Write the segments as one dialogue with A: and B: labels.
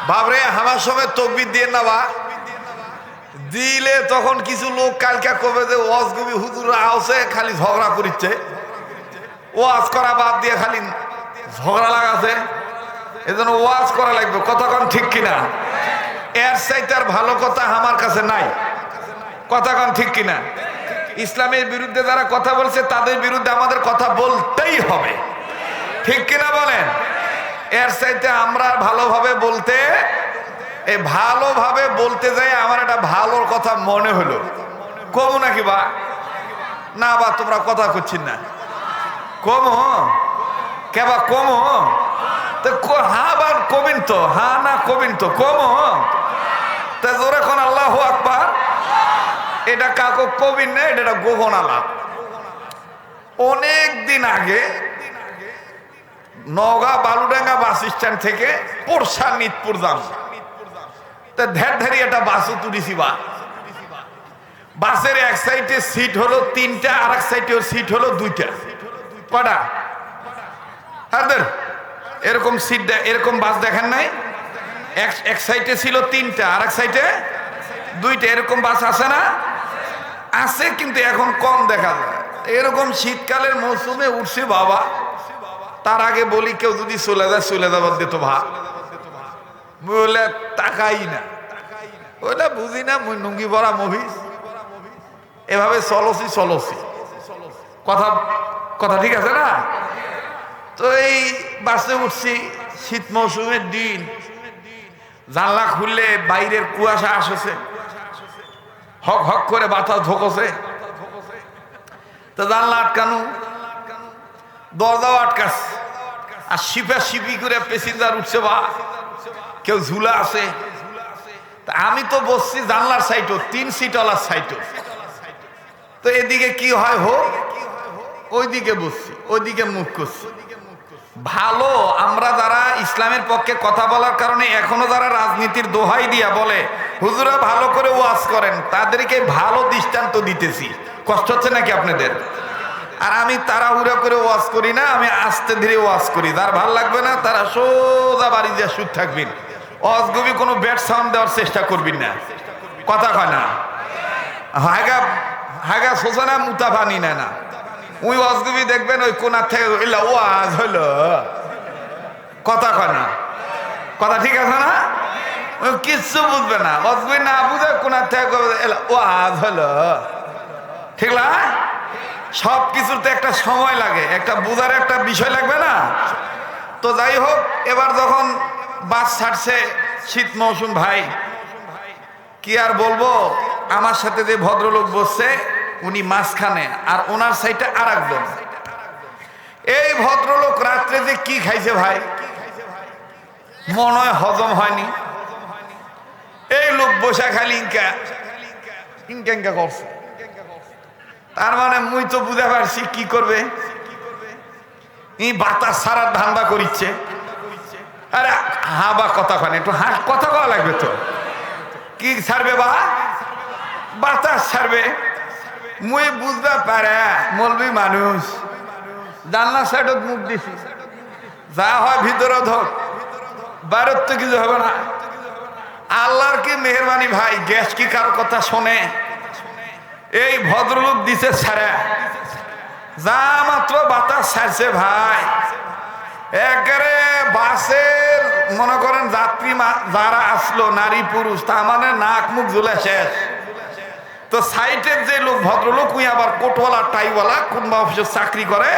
A: বাবরে আমার সময় তকবির দিয়ে না বা দিলে তখন কিছু লোক কালকে কবে যে ওয়াজ গবি হুজুর আওসে খালি ঝগড়া করিচ্ছে, ওয়াজ করা বাদ দিয়ে খালি ঝগড়া লাগাছে। এজন্য ওয়াজ করা লাগবে, কথা কন ঠিক কিনা? এর চাইতে আর ভালো কথা আমার কাছে নাই, কথা কন ঠিক কিনা? ইসলামের বিরুদ্ধে যারা কথা বলছে তাদের বিরুদ্ধে আমাদের কথা বলতেই হবে, ঠিক কিনা বলেন? এর চাইতে আমরা ভালোভাবে বলতে, এই ভালোভাবে বলতে যাই আমার একটা ভালোর কথা মনে হলো, কমু নাকি বা না? বা তোমরা কথা করছিস না, কমু কেবা কমু তো হ্যাঁ বা কবিন তো, হ্যাঁ না কবিন তো কমু তা জোরে কোন আল্লাহু আকবার। এটা কাকু কবিন না, এটা গোপন আলাপ। অনেক দিন আগে নওগাঁ বালুডাঙ্গা বাস স্ট্যান্ড থেকে পোরশা নিতপুর যাম, তা ধ্যার ধারি একটা বাসও তুলিছি। বা বাসের এক সাইডে সিট হলো 3টা, আর এক সাইডে সিট হলো 2টা। কটা? এরকম সিট, এরকম বাস দেখেন নাই? এক সাইডে ছিল 3টা, আর এক সাইডে 2টা। এরকম বাস আছে না? আছে, কিন্তু এখন কম দেখা যায়। এরকম শীতকালের মৌসুমে উঠছি বাবা, তার আগে বলি কেউ যদি চলে যায় চলে যাবার দিত ভা বলে তাকাই না, ওইটা বুঝি না, মুই নুঙ্গি ভরা মভিস এভাবে চলছি কথা কথা ঠিক আছে না? তো এই বাসে উঠছি, শীত মৌসুমের দিন, জানলা খুললে বাইরের কুয়াশা আসছে, হক হক করে বাতাস ঢোকছে। তো জানলা আটকানো, দরজাও আটকাস, আর শিপি করে প্যাসেঞ্জার উঠছে, বা কেউ ঝুলা আছে। তা আমি তো বসছি জানলার সাইডও, 3 সিটওয়ালার সাইডও। তো এদিকে কি হয় হোক, ওইদিকে বসছি, ওইদিকে মুখ করছি। ভালো, আমরা যারা ইসলামের পক্ষে কথা বলার কারণে এখনো যারা রাজনীতির দোহাই দিয়া বলে হুজুরা ভালো করে ওয়াজ করেন, তাদেরকে ভালো দৃষ্টান্ত দিতেছি। কষ্ট হচ্ছে নাকি আপনাদের? আর আমি তাড়াহুড়া করে ওয়াজ করি না, আমি আস্তে ধীরে ওয়াজ করি। যার ভাল লাগবে না তারা সোজা বাড়ি দিয়ে সুদ থাকবেন, ওয়াজ গবি কোনো ব্যাড সাউন্ড দেওয়ার চেষ্টা করবেন না, কথা কয় না। হাগা সোসানা মুতা পানি নেয় না, ওই ওয়াজ গবি দেখবেন ওই কোনার থেকে ওয়াজ হইলো, কথা কয় না, কথা ঠিক আছে না? ওই কিচ্ছু বুঝবে না, ওয়াজ গবি না বুঝে কোনার থেকে ওয়াজ হলো, ঠিক না? সব কিছুতে একটা সময় লাগে, একটা বুঝার একটা বিষয় লাগবে না? তো যাই হোক, এবার যখন বাস ছাড়ছে, শীত মৌসুম ভাই, কি আর বলবো, আমার সাথে যে ভদ্রলোক বসছে উনি মাঝখানে, আর ওনার সাইডে আর একজন। এই ভদ্রলোক রাত্রে যে কি খাইছে ভাই, মনে হয় হজম হয়নি। এই লোক বসে খালি ইনকা করছে। তার মানে মুই তো বুঝতে পারছি কি করবে, এই বাতাস সারার ধান্দা করিচ্ছে। আরে হা বা কথা কয় না, একটু হা কথা কওয়া লাগবে তো। কি ছাড়বে বা? বাতাস ছাড়বে। মুই বুঝতে পারে মলবি মানুষ, জানলা সাইডত মুখ দিছি, যা হয় ভিতরে ধর, বাইরের তো কিছু হবে না। আল্লাহর কি মেহরবানি ভাই, গ্যাস কি কারো কথা শোনে? এই ভদ্রলোক দিছে ছাড়া, যা মাত্র বাতাস ছাড়ছে ভাই, একেবারে বাসের মনে করেন যাত্রী যারা আসলো নারী পুরুষ, তার মানে নাক মুখ ঝুলে শেষ। তো সাইটের যে লোক, ভদ্রলোক, উই আবার কোটওয়ালা টাইওয়ালা, কোনবা অফিসে চাকরি করে,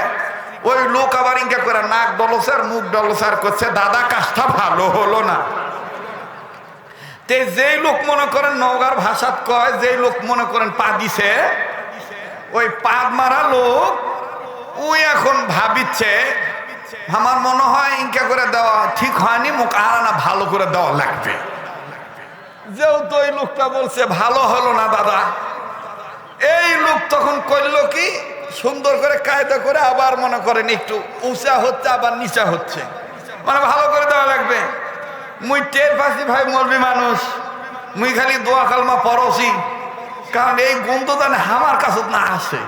A: ওই লোক আবার ইনকা করে নাক ডলসার মুখ ডলসার করছে, দাদা কাজটা ভালো হলো না। যেই লোক মনে করেন নওগাঁর ভাষাত কয়, যেই লোক মনে করেন পা দিছে, ওই পাদ মারা লোক ওই এখন ভাবিচ্ছে আমার মনে হয় ইনকা করে দেওয়া ঠিক হয়নি, মুখ আর না ভালো করে দেওয়া লাগবে। যেহেতু ওই লোকটা বলছে ভালো হলো না দাদা, এই লোক তখন করলো কি, সুন্দর করে কায়দা করে আবার মনে করেন একটু উঁচা হচ্ছে, আবার নিচা হচ্ছে, মানে ভালো করে দেওয়া লাগবে। মুই টের পাচ্ছি ভাই, মরবি মানুষ, মুই খালি দোয়া কালমা পড়ছি, কারণ এই গন্ধ জানে আমার কাছে না আসে।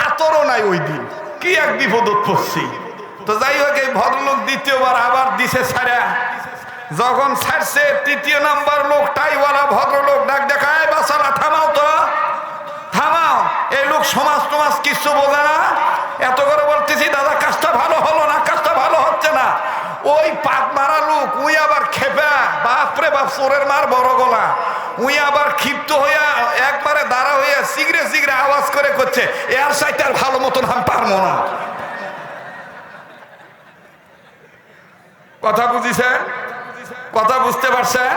A: আতরও নাই ওই দিন, কি এক বিপদত পড়ছি। তো যাই হোক, এই ভদ্রলোক দ্বিতীয়বার আবার দিছে ছাড়া, যখন ছাড়ছে তৃতীয় নাম্বার লোক টাইওয়ালা ভদ্রলোক ডাক দেখায়, বাসালা থামাও তো, থামাও, এই লোক সমাজ টমাজ কিছু বোঝে না। এত করে বলতেছি দাদা কাজটা ভালো হলো না, কাজটা ভালো হচ্ছে না। ওই পাক মারা লোক উই আবার খেপা, বাপরে বাপ, চোরের মার বড় গলা, উই আবার ক্ষিপ্ত হইয়া একবারে দাঁড়া হইয়া সিগরে সিগরে আওয়াজ করে করছে, এর সাইতে আর ভালো মতন আমি পারবো না। কথা বুঝিছেন? কথা বুঝতে পারছেন?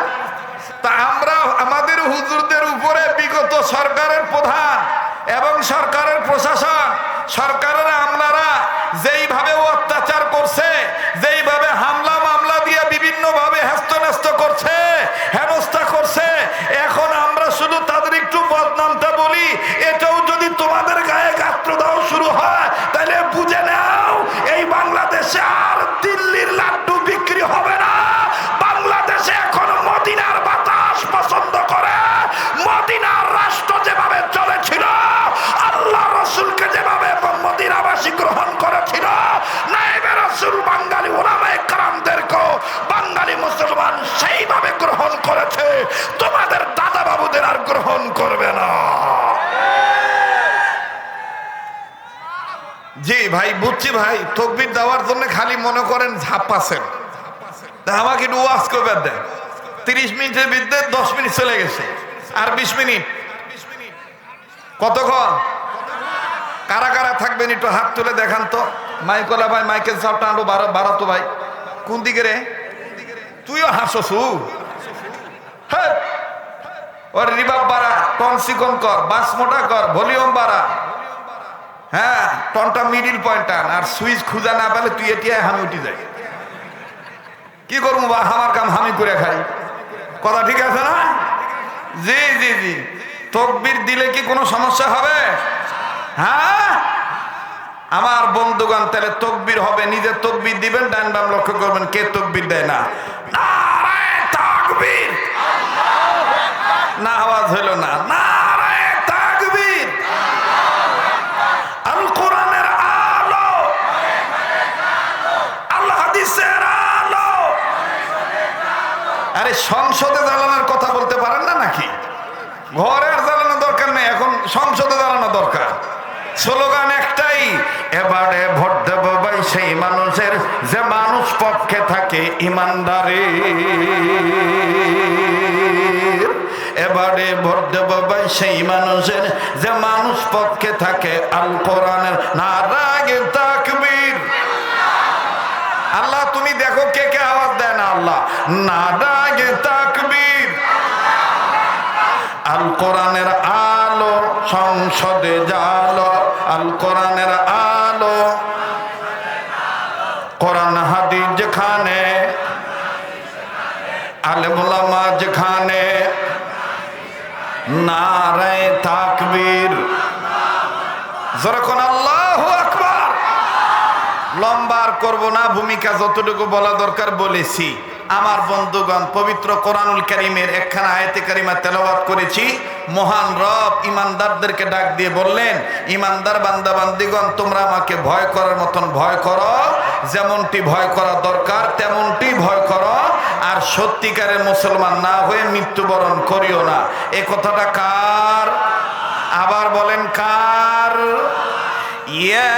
A: তা আমরা আমাদের হুজুরদের উপরে বিগত সরকারের প্রধান এবং সরকারের প্রশাসন, সরকারের আমলারা যেইভাবে অত্যাচার করছে, যেইভাবে হামলা মামলা দিয়ে বিভিন্ন ভাবে হ্যাস্ত করছে, হেনস্থা করছে, এখন আমরা শুধু তাদের একটু বদনামটা বলি, এটাও যদি তোমাদের গায়ে গাত্র দাও শুরু হয়, তাহলে বুঝে নাও এই বাংলাদেশে আর দিল্লির লাড্ডু বিক্রি হবে না। বাংলাদেশে এখন মদিনার বাতাস পছন্দ করে। মদিনার রাষ্ট্র যেভাবে চলেছিল, আল্লাহ রসুলকে যেভাবে মদিনাবাসী গ্রহণ করেছিল, নায়েবে রাসূল বাঙালি উলামায়ে কেরামদেরকে বাঙালি মুসলমান সেইভাবে গ্রহণ করেছে। তোমাদের দাদা বাবুদের আর গ্রহণ করবে না। জি ভাই, বুঝছি ভাই, তাকবীর দেওয়ার জন্য খালি মনে করেন ঝাপাছেন। তা আমাকে একটু ওয়াজ করবে দেন। 30 মিনিটের বিরুদ্ধে 10 মিনিট চলে গেছে, আর 20 মিনিট। কতক্ষণ? কারা কারা থাকবেন একটু হাত তুলে দেখান তো। মাইকলা ভাই, মাইকেল সাউন্ডটা আরো বাড়াতো ভাই। কোন দিকে রে? তুইও হাসছু। হ্যাঁ, ওর রিভাব বাড়া, টন চিকন কর, বাস মোটা কর, ভলিউম বাড়া। হ্যাঁ, টনটা মিডিল পয়েন্ট আন, আর সুইচ খুঁজা না পেলে তুই এটিয়ায় হামি উঠি যায়। কি করবো বা, আমার কাম হামি করে খাই। কথা ঠিক আছে না? জি জি জি। তাকবীর দিলে কি কোনো সমস্যা হবে? হ্যাঁ আমার বন্ধুগণ, তাহলে তাকবীর হবে, নিজে তাকবীর দিবেন, ডান বাম লক্ষ্য করবেন কে তাকবীর দেয় না। নারায়ে তাকবীর, না আওয়াজ হলো না। নারায়ে তাকবীর, আল কোরআনের আলো, আল্লাহ হাদিসের আলো। আরে সংসদে জ্বালানোর কথা বলতে পারেন না নাকি? ঘরে আর জ্বালানো দরকার নেই, এখন সংসদে জ্বালানো দরকার। স্লোগান একটাই, এবারে ভোট দেব ভাই সেই মানুষের যে মানুষ পক্ষে থাকে ইমানদারি। এবারে ভোট দেব ভাই সেই মানুষের যে মানুষ পক্ষে থাকে আল কোরআনের। নারায়ে তাকবীর। আল্লাহ তুমি দেখো কে কে আওয়াজ দেয় না। আল্লাহ, নারায়ে তাকবীর। আল কোরআনের আলো সংসদে জালো, আল কোরআনের আলো, কোরআন হাদিস যেখানে, আলেম ওলামা যেখানে। নারায়ে তাকবীর। যখন আল্লাহু আকবার। লম্বার করব না, ভূমিকা যতটুকু বলা দরকার বলেছি। আমার বন্ধুগণ, পবিত্র কোরআনুল কারীমের একখানা আয়াতে কারিমা তেলাওয়াত করেছি। মহান রব ইমানদারদেরকে ডাক দিয়ে বললেন, ইমানদার বান্দা বান্দিগণ, তোমরা আমাকে ভয় করার মতন ভয় করো, যেমনটি ভয় করা দরকার তেমনটি ভয় করো, আর সত্যিকারের মুসলমান না হয়ে মৃত্যুবরণ করিও না। এ কথাটা কার? আবার বলেন কার? ইয়া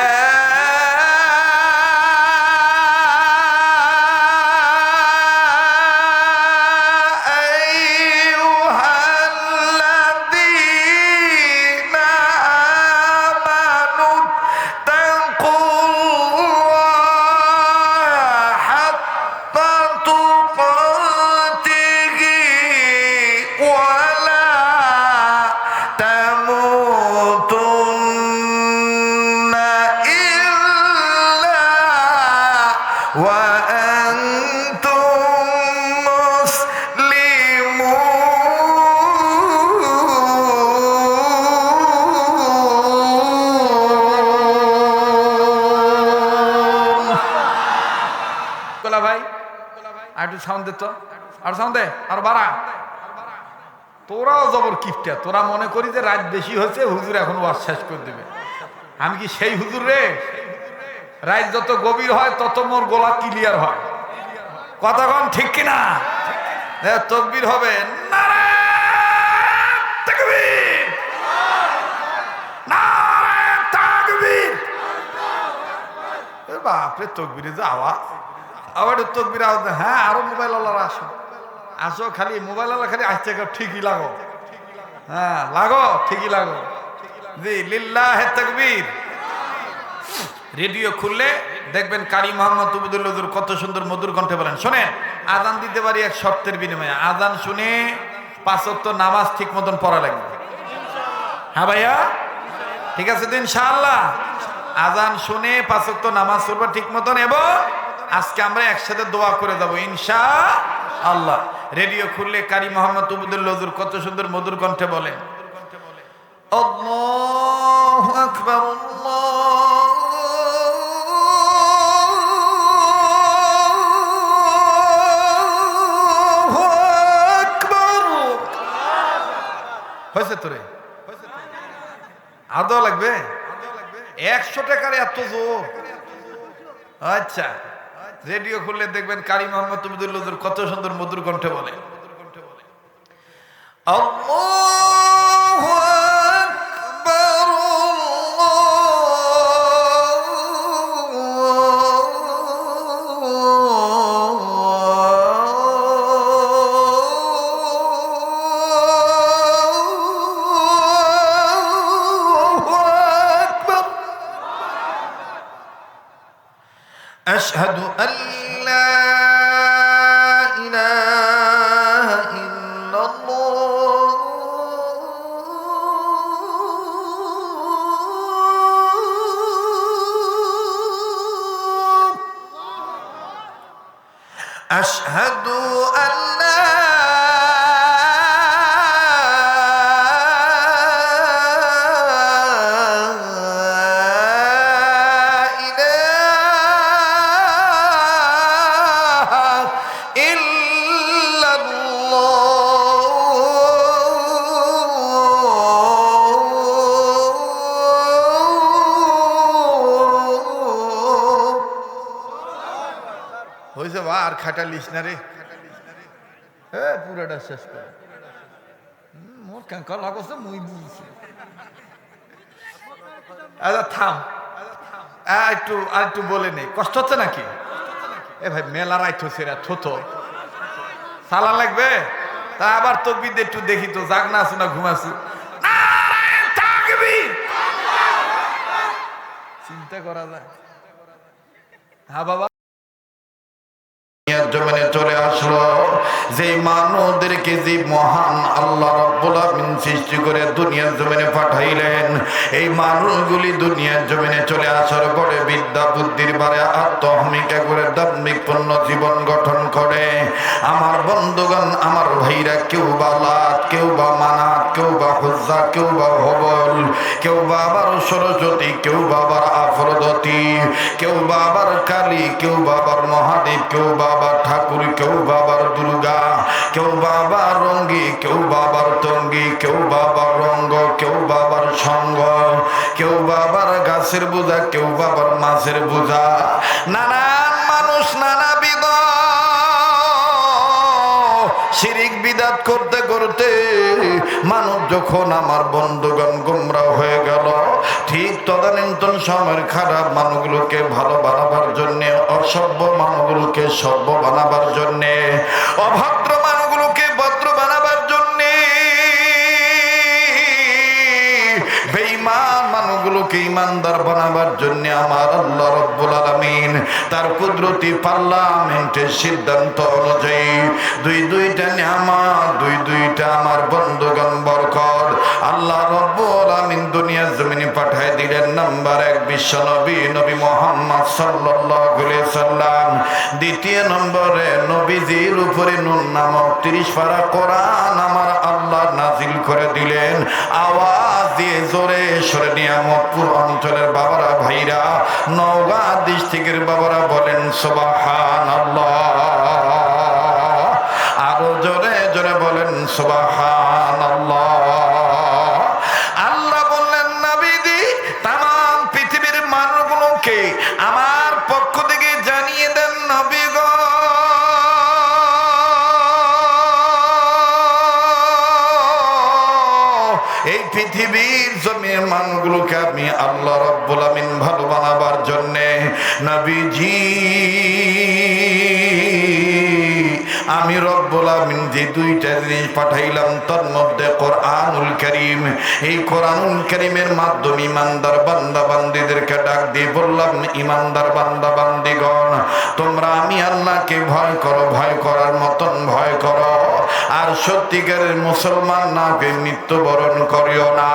A: সাউন্ড দে তো, আর সাউন্ড দে, আর বাড়া। তোরাও জবর কিপটা, তোরা মনে করি যে রাত বেশি হয়েছে, হুজুর এখন ওয়াজ শেষ করে দেবে। আমি কি সেই হুজুর রে? রাত যত গভীর হয় তত মোর গলা ক্লিয়ার হয়। কতক্ষণ ঠিক কিনা? তকবীর হবে, নারায়ে তাকবীর, নারায়ে তাকবীর। বাপরে তকবীরে যে আওয়াজ, আবার তকবীর আওয়াজ। হ্যাঁ, আরো মোবাইল ওয়ালারা আসো, আসো, খালি মোবাইল ওয়ালা খালি আসছে, ঠিকই লাগো, হ্যাঁ লাগো, ঠিকই লাগো। জি, লিল্লাহে তাকবীর। রেডিও খুললে দেখবেন কারি মোহাম্মদ উবুদুল হুজুর কত সুন্দর মধুর কণ্ঠে বলেন। শোনেন, আজান দিতে পারি এক শর্তের বিনিময়ে। আজান শুনে 5 ওয়াক্ত নামাজ ঠিক মতন পড়া লাগবে। হ্যাঁ ভাইয়া, ঠিক আছে তো ইনশাআল্লাহ? আজান শুনে 5 ওয়াক্ত নামাজ পড়বা ঠিক মতন, এবং আজকে আমরা একসাথে দোয়া করে যাবো ইনশাআল্লাহ। রেডিও খুললে কারি মোহাম্মদ উবুদুল হুজুর কত সুন্দর মধুর কণ্ঠে বলেন, আল্লাহু আকবার, আল্লাহু আকবার। হয়েছে তোরে? আর দেওয়া লাগবে? 100 টাকার এত জোর? আচ্ছা, রেডিও খুললে দেখবেন কারি মোহাম্মদ উবুদুল হুজুর কত সুন্দর মধুর কণ্ঠে বলে, আল্লাহু আকবার, আল্লাহু আকবার। আশহাদু আল্লা ইলাহা ইল্লাল্লাহ, আশহাদু আল্লা হয়েছে বা আর খাটালিস না রে, হ্যাঁ পুরাটা শেষ করে। মোর কাঙ্কা লাগছে, মুই বুঝছি। আচ্ছা থাম, একটু আর একটু বলে নেই, কষ্ট হচ্ছে নাকি? এ ভাই মেলা রাইট হচ্ছে রে, থুতো সালা লাগবে। তা আবার তকবীর একটু দেখি তো, জাগ না আসু না ঘুমাসু। চিন্তা করা যায়। হ্যাঁ বাবা, জমিনে চলে আসলো যে মানবদেরকে যে মহান আল্লাহ রাব্বুল আমিন সৃষ্টি করে দুনিয়ার জমিনে পাঠাইলেন। এই মানুষগুলি দুনিয়ার জমিনে চলে আসার পরে বিদ্যা বুদ্ধির বারে আত্মহমিকা করে দাম্ভিকপূর্ণ জীবন গঠন করে। আমার বন্ধুগণ, আমার ভাইরা, কেউ বা লাত, কেউ বা মানাত, কেউ বা হুজ্জা, কেউ বা হবল, কেউ বা আবার সরস্বতী, কেউ বা আবার আফরোদতি, কেউ বা আবার কালী, কেউ বা আবার মহাদেব, কেউ বা আবার ঠাকুর, কেউ বাবার দুর্গা, কেউ বাবার রঙ্গি, কেউ বাবার তঙ্গি, কেউ বাবার রঙ্গ, কেউ বাবার সঙ্গ, কেউ বাবার গাছের বোঝা, কেউ বাবার মাছের বোঝা। নানান মানুষ নানাবিধ শিরিক বিদাত করতে করতে মানব যখন আমার বন্ধুগণ গোমরা হয়ে গেল, ঠিক তদানীন্তন সময়ের খারাপ মানুষগুলোকে ভালো বানাবার জন্যে, অসভ্য মানুষগুলোকে সভ্য বানাবার জন্যে, অভদ্র মানুষগুলোকে ভদ্র বানাবার জন্যে, বেঈমান মানুষগুলোকে ঈমানদার বানাবার জন্য আমার আল্লাহ রাব্বুল আলামিন তার কুদরতি পার্লামেন্টের সিদ্ধান্ত অনুযায়ী দুইটা নিয়ামত, দুইটা আমার বন্ধুগণ বরকত আল্লাহ রাব্বুল আলামিন দুনিয়ার জমিনে পাঠিয়ে দিলেন। নাম্বার 1 বিশ্ব নবী, নবী মুহাম্মদ সাল্লাল্লাহু আলাইহি সাল্লাম। দ্বিতীয় নম্বরে নবীজির উপরে নূর নামক 30 পারা কোরআন আমার আল্লাহ নাজিল করে দিলেন। আওয়াজ দিয়ে জোরে সরে নিয়ামতপুর অঞ্চলের বাবারা, ভাইরা, নওগাঁ ডিস্ট্রিক্টের বাবারা বলেন সুবহানাল্লাহ। আরো জোরে জোরে বলেন সুবহানাল্লাহ। আল্লাহ বললেন, নবীজি তামাম পৃথিবীর মানুষগুলোকে আমার পক্ষ থেকে জানিয়ে দেন, নবী গো পৃথিবীর জমির মানুষগুলোকে আমি আল্লাহ রাব্বুল আমিন ভালো বানাবার জন্যে নবীজি আমি রব্বুল আমিন যে দুইটা জিনিস পাঠাইলাম তার মধ্যে কোরআনুল কারীম। এই কোরআনুল কারীমের মাধ্যমে ইমানদার বান্দা বান্দীদেরকে ডাক দিয়ে বললাম, ইমানদার বান্দা বান্দীগণ, তোমরা আমি আল্লাহকে ভয় করো, ভয় করার মতন ভয় করো, আর সত্যিকারের মুসলমান না হয়ে মৃত্যুবরণ করিও না।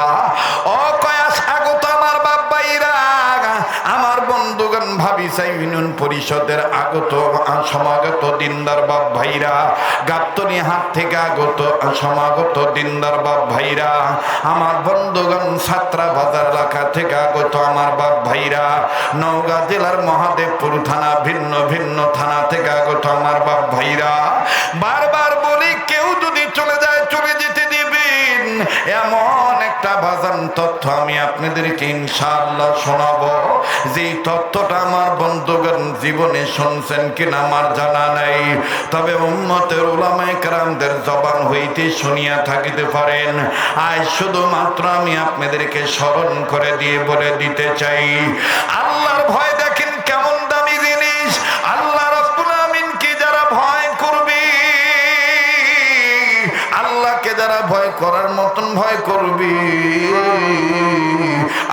A: অকয়া স্বাগত আমার বাবাইরা, আমার বন্ধুগণ, ভাবিসা ইউনিয়ন পরিষদের আগত সমাগত দিনদার বাপ ভাইরা, গাবতলী হাট থেকে আগত সমাগত দিনদার বাপ ভাইরা, আমার বন্ধুগণ, ছাত্রা বাজার এলাকা থেকে আগত আমার বাপ ভাইরা, নওগাঁ জেলার মহাদেবপুর থানা ভিন্ন ভিন্ন থানা থেকে আগত আমার বাপ ভাইরা, বারবার বলি কেউ যদি চলে যায় চলে যেতে দিবেন। এমন একটা বাজান তথ্য আমি আপনাদেরকে ইনশাআল্লাহ শোনাবো, যেই তথ্যটা আমার বন্ধুগণ জীবনে শুনছেন কিনা আমার জানা নাই, তবে উম্মতের উলামায়ে কেরামদের জবান হইতে শুনিয়া থাকিতে পারেন। আজ শুধুমাত্র আমি আপনাদেরকে স্মরণ করে দিয়ে বলে দিতে চাই, আল্লাহর ভয় দেখেন কেমন দামি জিনিস। আল্লাহ রাব্বুল আমিনকে যারা ভয় করবে, আল্লাহকে যারা ভয় করার মতন ভয় করবে,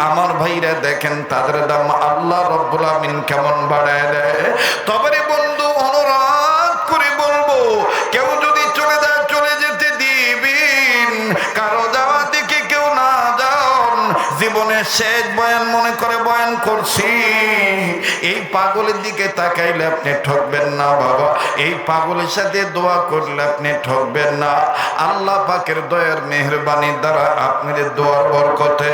A: আমার ভাইরা দেখেন তাদের দাম আল্লাহ রাব্বুল আমিন কেমন বাড়ায় দেয়। তবে বন্ধু, অনুরোধ করে বলবো, কেউ যদি চলে যায় চলে যেতে দিবেন, কারো যাওয়া দিকে কেউ না যান। জীবনের শেষ বয়ান মনে করে বয়ান করছি, এই পাগলের দিকে তাকাইলে আপনি ঠকবেন না বাবা, এই পাগলের সাথে দোয়া করলে আপনি ঠকবেন না। আল্লাহ পাকের দয়ার মেহেরবানির দ্বারা আপনাদের দোয়ার বরকতে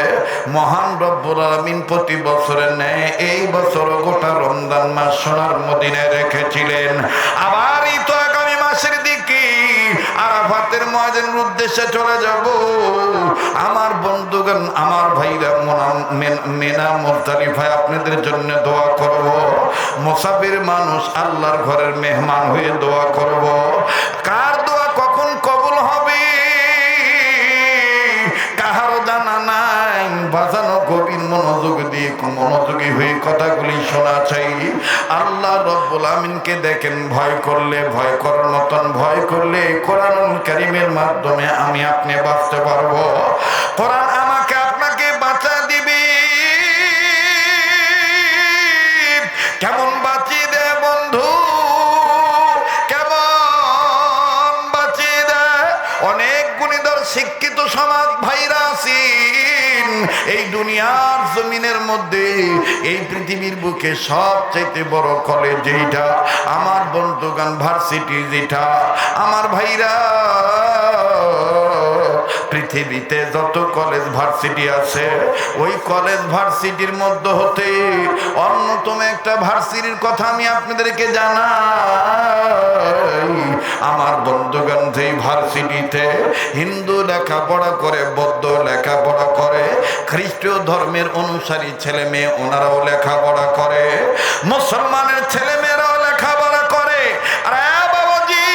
A: মহান রব্বুল আমিন প্রতি বছরের ন্যায় এই বছর গোটা রমজান মাস সোনার মদিনায় রেখেছিলেন। আবার এই তো আগামী মাসের দিকে আরাফাতের মুয়াজ্জিনের উদ্দেশ্যে চলে যাব। আমার বন্ধুগণ, আমার ভাইরা, মিনা মুজদালিফায় আপনাদের জন্য দোয়া করব। মুসাফির মানুষ আল্লাহর ঘরের মেহমান হয়ে দোয়া করব। কার দোয়া কখন কবুল হবে কাহারও জানা নাই। বাজানো গভীর মনোযোগী হয়ে কথাগুলি শোনা চাই। আল্লাহ রব্বুল আমিনকে দেখেন, ভয় করলে, ভয় করার মতন ভয় করলে কোরআনুল কারীমের মাধ্যমে আমি আপনি বাঁচতে পারবো। কোরআন আমাকে আপনাকে বাঁচা দিবে। কেমন বাঁচিয়ে দেয় বন্ধু, কেমন বাঁচিয়ে দেয়। অনেক গুণীধর শিক্ষিত সমাজ ভাইরা আছেন এই দুনিয়ার জমিনের মধ্যে, এই পৃথিবীর বুকে সবচাইতে বড় কলেজ যেটা, আমার বন্ধুগণ, ভার্সিটি যেটা, আমার ভাইরা, পৃথিবীতে যত কলেজ ভার্সিটি আছে, ওই কলেজ ভার্সিটির মধ্যে হতে অন্যতম একটা ভার্সিটির কথা আমি আপনাদেরকে জানাই। আমার বন্ধুগণ, যেই ভার্সিটিতে হিন্দু লেখাপড়া করে, বৌদ্ধ লেখাপড়া করে, খ্রিস্টীয় ধর্মের অনুসারী ছেলে মেয়ে ওনারাও লেখাপড়া করে, মুসলমানের ছেলে মেয়েরাও লেখাপড়া করে। আর বাবাজি,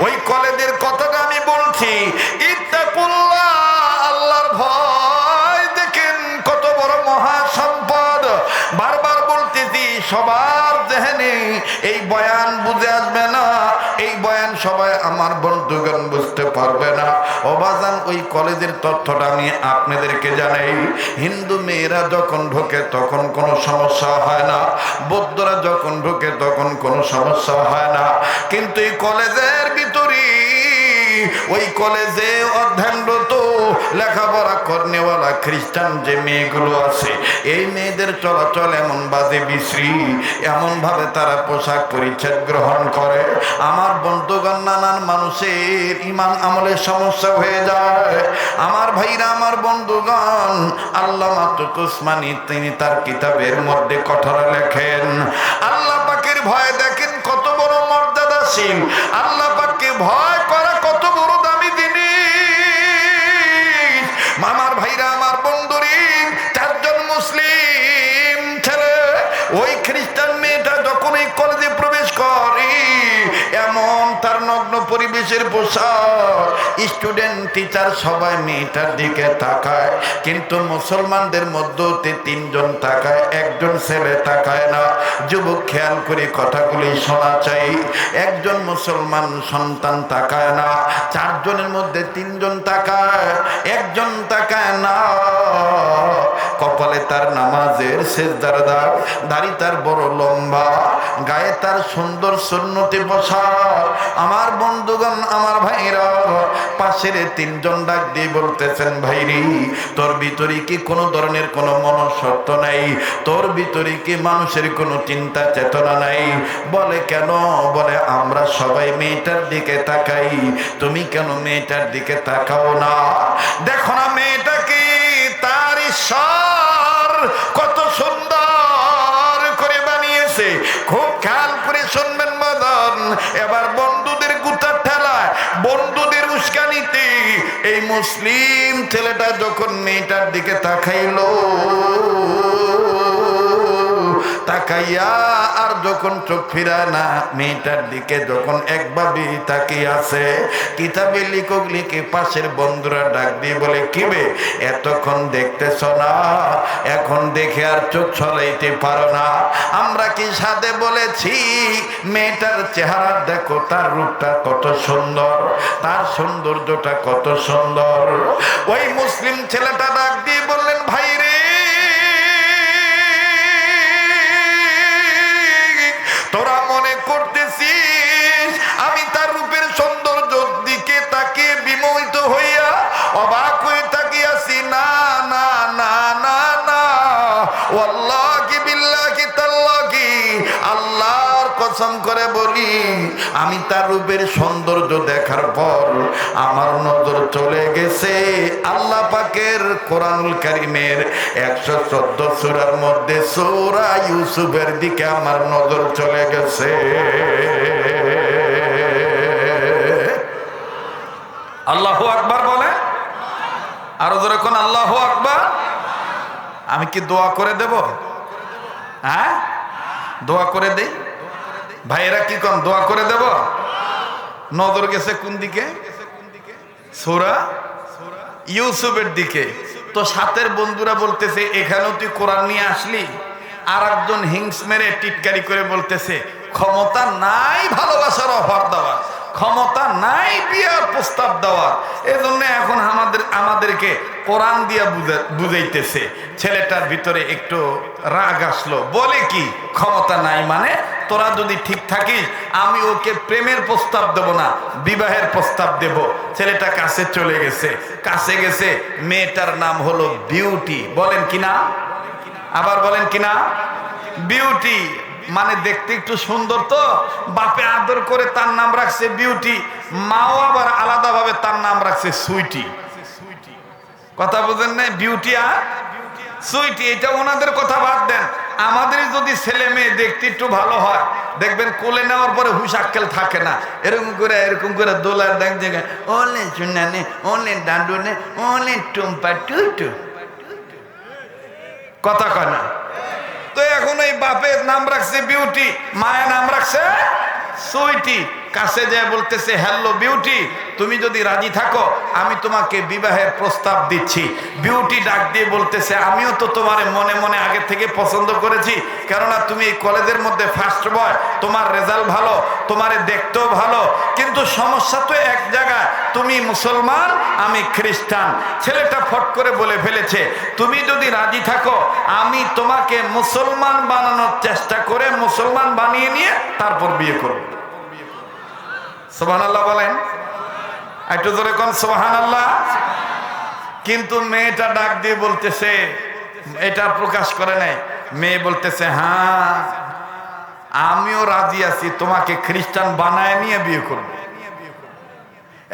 A: ওই কলেজের কথাটা আমি বলছি, ইত্তাকুল্লাহ, আল্লাহর ভয় দেখেন কত বড় মহা সম্পদ। বারবার বলতেছি, সবার জেহেনে এই বয়ান বুঝে আসবে না, এই বয়ান সবাই আমার বন্ধুগণ বুঝতে পারবে না। অবাজান, ওই কলেজের তথ্যটা আমি আপনাদেরকে জানাই। হিন্দু মেয়েরা যখন ঢোকে তখন কোনো সমস্যা হয় না, বৌদ্ধরা যখন ঢোকে তখন কোনো সমস্যা হয় না, কিন্তু এই কলেজের ভিতরে, ওই কলেজে অধ্যয়নরত লেখাপড়া করনেওয়ালা খ্রিস্টান যে মেয়েগুলো আছে, এই মেয়েদের চলাচল এমন বাজে বিশ্রী, এমন ভাবে তারা পোশাক পরিচ্ছদ গ্রহণ করে, আমার বন্ধুগণ, নানান মানুষের ইমান আমলের সমস্যা হয়ে যায়। আমার ভাইরা, আমার বন্ধুগণ, আল্লামা তুসমানী তিনি তার কিতাবের মধ্যে কঠোর লেখেন, আল্লাহ পাকের ভয় দেখেন কত বড় মর্যাদাশীল, আল্লাহ পাককে ভয় করা কত বড় দামি জিনিস। আমার ভাইরা, আমার বন্ধুরি, চারজন মুসলিম ছেলে, ওই খ্রিস্টান মেয়েটা যখন এই কলেজে প্রবেশ করে, এমন তার নগ্ন পরিবেশে মানুষের পোশাক, স্টুডেন্ট টিচার সবাই মেয়েটার দিকে তাকায়, কিন্তু মুসলমানদের মধ্যে তিনজন তাকায়, একজন ছেলে তাকায় না। যুবক খেয়াল করে কথাগুলি শোনা চাই, একজন মুসলমান সন্তান তাকায় না, চারজনের মধ্যে তিনজন তাকায়, একজন তাকায় না। কপালে তার নামাজের সেজদার দাগ, দাড়ি তার বড় লম্বা, গায়ে তার সুন্দর সুন্নতি পোশাক। আমার বন্ধুগণ, আমার ভাইরা, পাশের তিনজন ডাক দিয়ে বলতেছেন, ভাইরি তোর ভিতরে কি কোনো ধরনের কোনো মনসত্ব নাই? তোর ভিতরে কি মানুষের কোনো চিন্তা চেতনা নাই? বলে কেন? বলে আমরা সবাই মেয়েটার দিকে তাকাই, তুমি কেন মেয়েটার দিকে তাকাও না? দেখো না মেয়েটাকে, তার ঈশ্বর কত সুন্দর করে বানিয়েছে। খুব খেয়াল করে শুনবেন মদন, এবার বন্ধুদের গুতার ঠেলায়, বন্ধুদের উস্কানিতে এই মুসলিম ছেলেটা যখন মেয়েটার দিকে তাকাইলো, তাকাইয়া আর যখন চোখ ফিরায় না, মেয়েটার দিকে যখন একভাবে তাকিয়ে আছে, কিতাবে লিখক লিখে পাশের বন্ধুরা ডাক দিয়ে বলে, কিবে এতক্ষণ দেখতেছ না, এখন দেখে আর চোখ ছলাইতে পারো না? আমরা কি সাথে বলেছি মেয়েটার চেহারা দেখো, তার রূপটা কত সুন্দর, তার সৌন্দর্যটা কত সুন্দর। ওই মুসলিম ছেলেটা ডাক দিয়ে বললেন, ভাই রে, তোরা মনে করতেছিস আমি তার রূপের সৌন্দর্যের দিকে তাকে বিমোহিত হইয়া অবাক হয়ে তাকিয়ে আছি? না না না না না, ওয়াল্লাহি বিল্লাহি তাল্লাহি, আল্লাহর কসম করে বলি, আমি তার রূপের সৌন্দর্য দেখার পর আমার নজর চলে গেছে আল্লাহ পাকের কোরআনুল কারীমের 114 সূরার মধ্যে সূরা ইউসুফের দিকে আমার নজর চলে গেছে। আল্লাহু আকবার বলে, আরো জোরে কোন আল্লাহু আকবার। আমি কি দোয়া করে দেব? হ্যাঁ, দোয়া করে দেই। ভাইয়েরা কি কোন দোয়া করে দেব? নজর গেছে কোন দিকে? সূরা ইউসুফের দিকে। তো সাথের বন্ধুরা বলতেছে, এখানেও তুই কোরআন নিয়ে আসলি? আর একজন হিংস মেরে টিটকারি করে বলতেছে, ক্ষমতা নাই ভালোবাসার অফার দেওয়া, ক্ষমতা নাই বিয়ার প্রস্তাব দেওয়া, এজন্য এখন আমাদেরকে কোরআন দিয়া বুঝাইতেছে। ছেলেটার ভিতরে একটু রাগ আসলো, বলে কি ক্ষমতা নাই মানে? তোরা যদি ঠিক থাকিস আমি ওকে প্রেমের প্রস্তাব দেব না, বিবাহের প্রস্তাব দেব। ছেলেটা কাছে চলে গেছে, কাছে গেছে, মেয়েটার নাম হলো বিউটি। বলেন কিনা? আবার বলেন কিনা? বিউটি মানে দেখতে একটু সুন্দর, তো বাপে আদর করে তার নাম রাখছে বিউটি, মাও আবার আলাদাভাবে তার নাম রাখছে সুইটি। কথা বুঝেন না? বিউটি আর সুইটি, এটা ওনাদের কথা বাদ দেন। আমাদের যদি ছেলে মেয়ে দেখতে একটু ভালো হয়, দেখবেন কোলে নেওয়ার পরে হুশ আক্কেল থাকে না, এরকম করে দোলার দেখ জায়গায় ওলে চুনানে, ওলে ডান্ডুনে, ওলে টুম্পা টুটু, কথা কয় না? তো এখন এই বাপের নাম রাখছে বিউটি, মায়ের নাম রাখছে সুইটি। কাছে যায় বলতেছে, হ্যালো বিউটি, তুমি যদি রাজি থাকো আমি তোমাকে বিবাহের প্রস্তাব দিচ্ছি। বিউটি ডাক দিয়ে বলতেছে, আমিও তো তোমার মনে মনে আগে থেকে পছন্দ করেছি, কেননা তুমি এই কলেজের মধ্যে ফার্স্ট বয়, তোমার রেজাল্ট ভালো, তোমারে দেখতেও ভালো, কিন্তু সমস্যা তো এক জায়গায়, তুমি মুসলমান আমি খ্রিস্টান। ছেলেটা ফট করে বলে ফেলেছে, তুমি যদি রাজি থাকো আমি তোমাকে মুসলমান বানানোর চেষ্টা করে মুসলমান বানিয়ে নিয়ে তারপর বিয়ে করব। সুবহানাল্লাহ বলেন, একটু জোরে কোন সুবহানাল্লাহ। কিন্তু মেয়েটা ডাক দিয়ে বলতেছে, এটা প্রকাশ করে নাই, মেয়ে বলতেছে, হ্যাঁ আমিও রাজি আছি, তোমাকে খ্রিস্টান বানায় নিয়ে বিয়ে করব।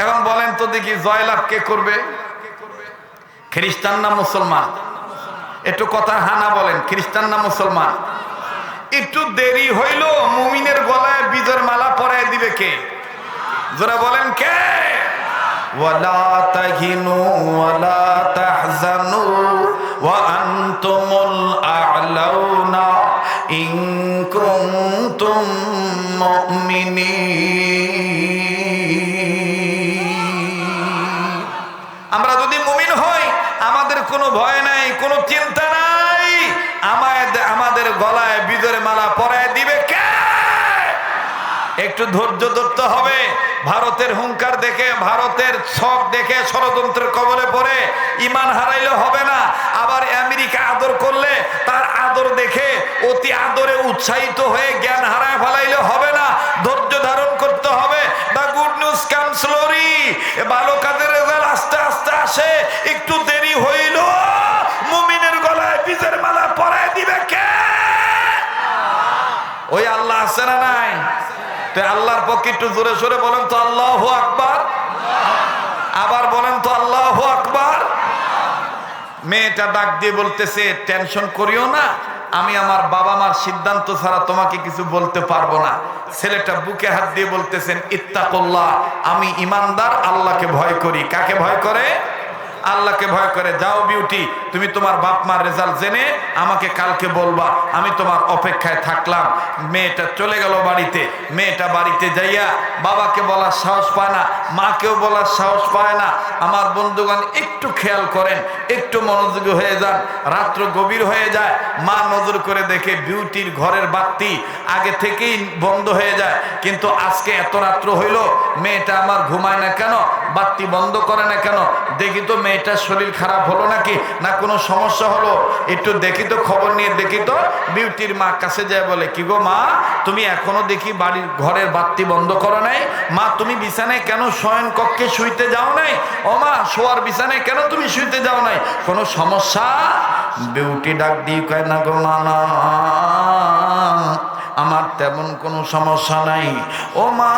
A: এখন বলেন তো দেখি জয়লাভ কে করবে, খ্রিস্টান না মুসলমান? একটু কথা হানা বলেন, খ্রিস্টান না মুসলমান? একটু দেরি হইল মুমিনের গলায় বীজের মালা পরায় দিবে কে? জোরে বলেন কে? ওয়ালা তাহিনু ওয়ালা তাহজানু ওয়া আনতুমুল আ'লাউনা ইন কুনতুম মুমিনিন। কোনো ভয় নাই, কোনো চিন্তা নাই। আমাদের গলায় বিজয়ের মালা পরায় দিবে কে? একটু ধৈর্য ধরতে হবে। ভারতের হুঙ্কার দেখে, ভারতের ছক দেখে ষড়যন্ত্রের কবলে পড়ে ইমান হারাইলে হবে না। আবার আমেরিকা আদর করলে তার আদর দেখে অতি আদরে উৎসাহিত হয়ে জ্ঞান হারায় ফেলাইলে হবে না। ধৈর্য ধারণ করতে হবে। The good news come slowly. ভালো কাজের রেজাল্ট আস্তে আস্তে আসে। একটু দেরি হইল, মুমিনের গলায় বিজয়ের মালা পরায় দিবে কে? ওই আল্লাহ আছে না নাই? তো আল্লাহর পক্ষে একটু জোরে সোরে বলেন তো আল্লাহু আকবার। আবার বলেন তো আল্লাহু আকবার। মেয়েটা ডাক দিয়ে বলতেছে, টেনশন করিও না, আমি আমার বাবা মার সিদ্ধান্ত ছাড়া তোমাকে কিছু বলতে পারবো না। ছেলেটা বুকে হাত দিয়ে বলতেছেন, ইত্তাকুল্লাহ, আমি ইমানদার, আল্লাহকে ভয় করি। কাকে ভয় করে? আল্লাহকে ভয় করে। যাও বিউটি, তুমি তোমার বাপ মার রেজাল্ট জেনে আমাকে কালকে বলবা, আমি তোমার অপেক্ষায় থাকলাম। মেয়েটা চলে গেল বাড়িতে। মেয়েটা বাড়িতে যাইয়া বাবাকে বলার সাহস পায় না, মাকেও বলার সাহস পায় না। আমার বন্ধুগণ একটু খেয়াল করেন, একটু মনোযোগী হয়ে যান। রাত্র গভীর হয়ে যায়, মা নজর করে দেখে বিউটির ঘরের বাতি আগে থেকেই বন্ধ হয়ে যায়, কিন্তু আজকে এত রাত্র হইল, মেয়েটা আমার ঘুমায় না কেন, বাতি বন্ধ করে না কেন? দেখি তো মেয়েটার শরীর খারাপ হলো নাকি, না কোনো সমস্যা হলো, একটু দেখি তো, খবর নিয়ে দেখি তো। বিউটির মা কাছে যায়, বলে কি গো মা, তুমি এখনো দেখি বাড়ির ঘরের বাতি বন্ধ করো নাই। মা, তুমি বিছানায় কেন শয়ন কক্ষে শুইতে যাও নাই? ও মা, শোয়ার বিছানায় কেন তুমি শুইতে যাও নাই? কোনো সমস্যা? বিউটি ডাক দিয়ে কয়, না গো মা, না, আমার তেমন কোনো সমস্যা নাই। ও মা,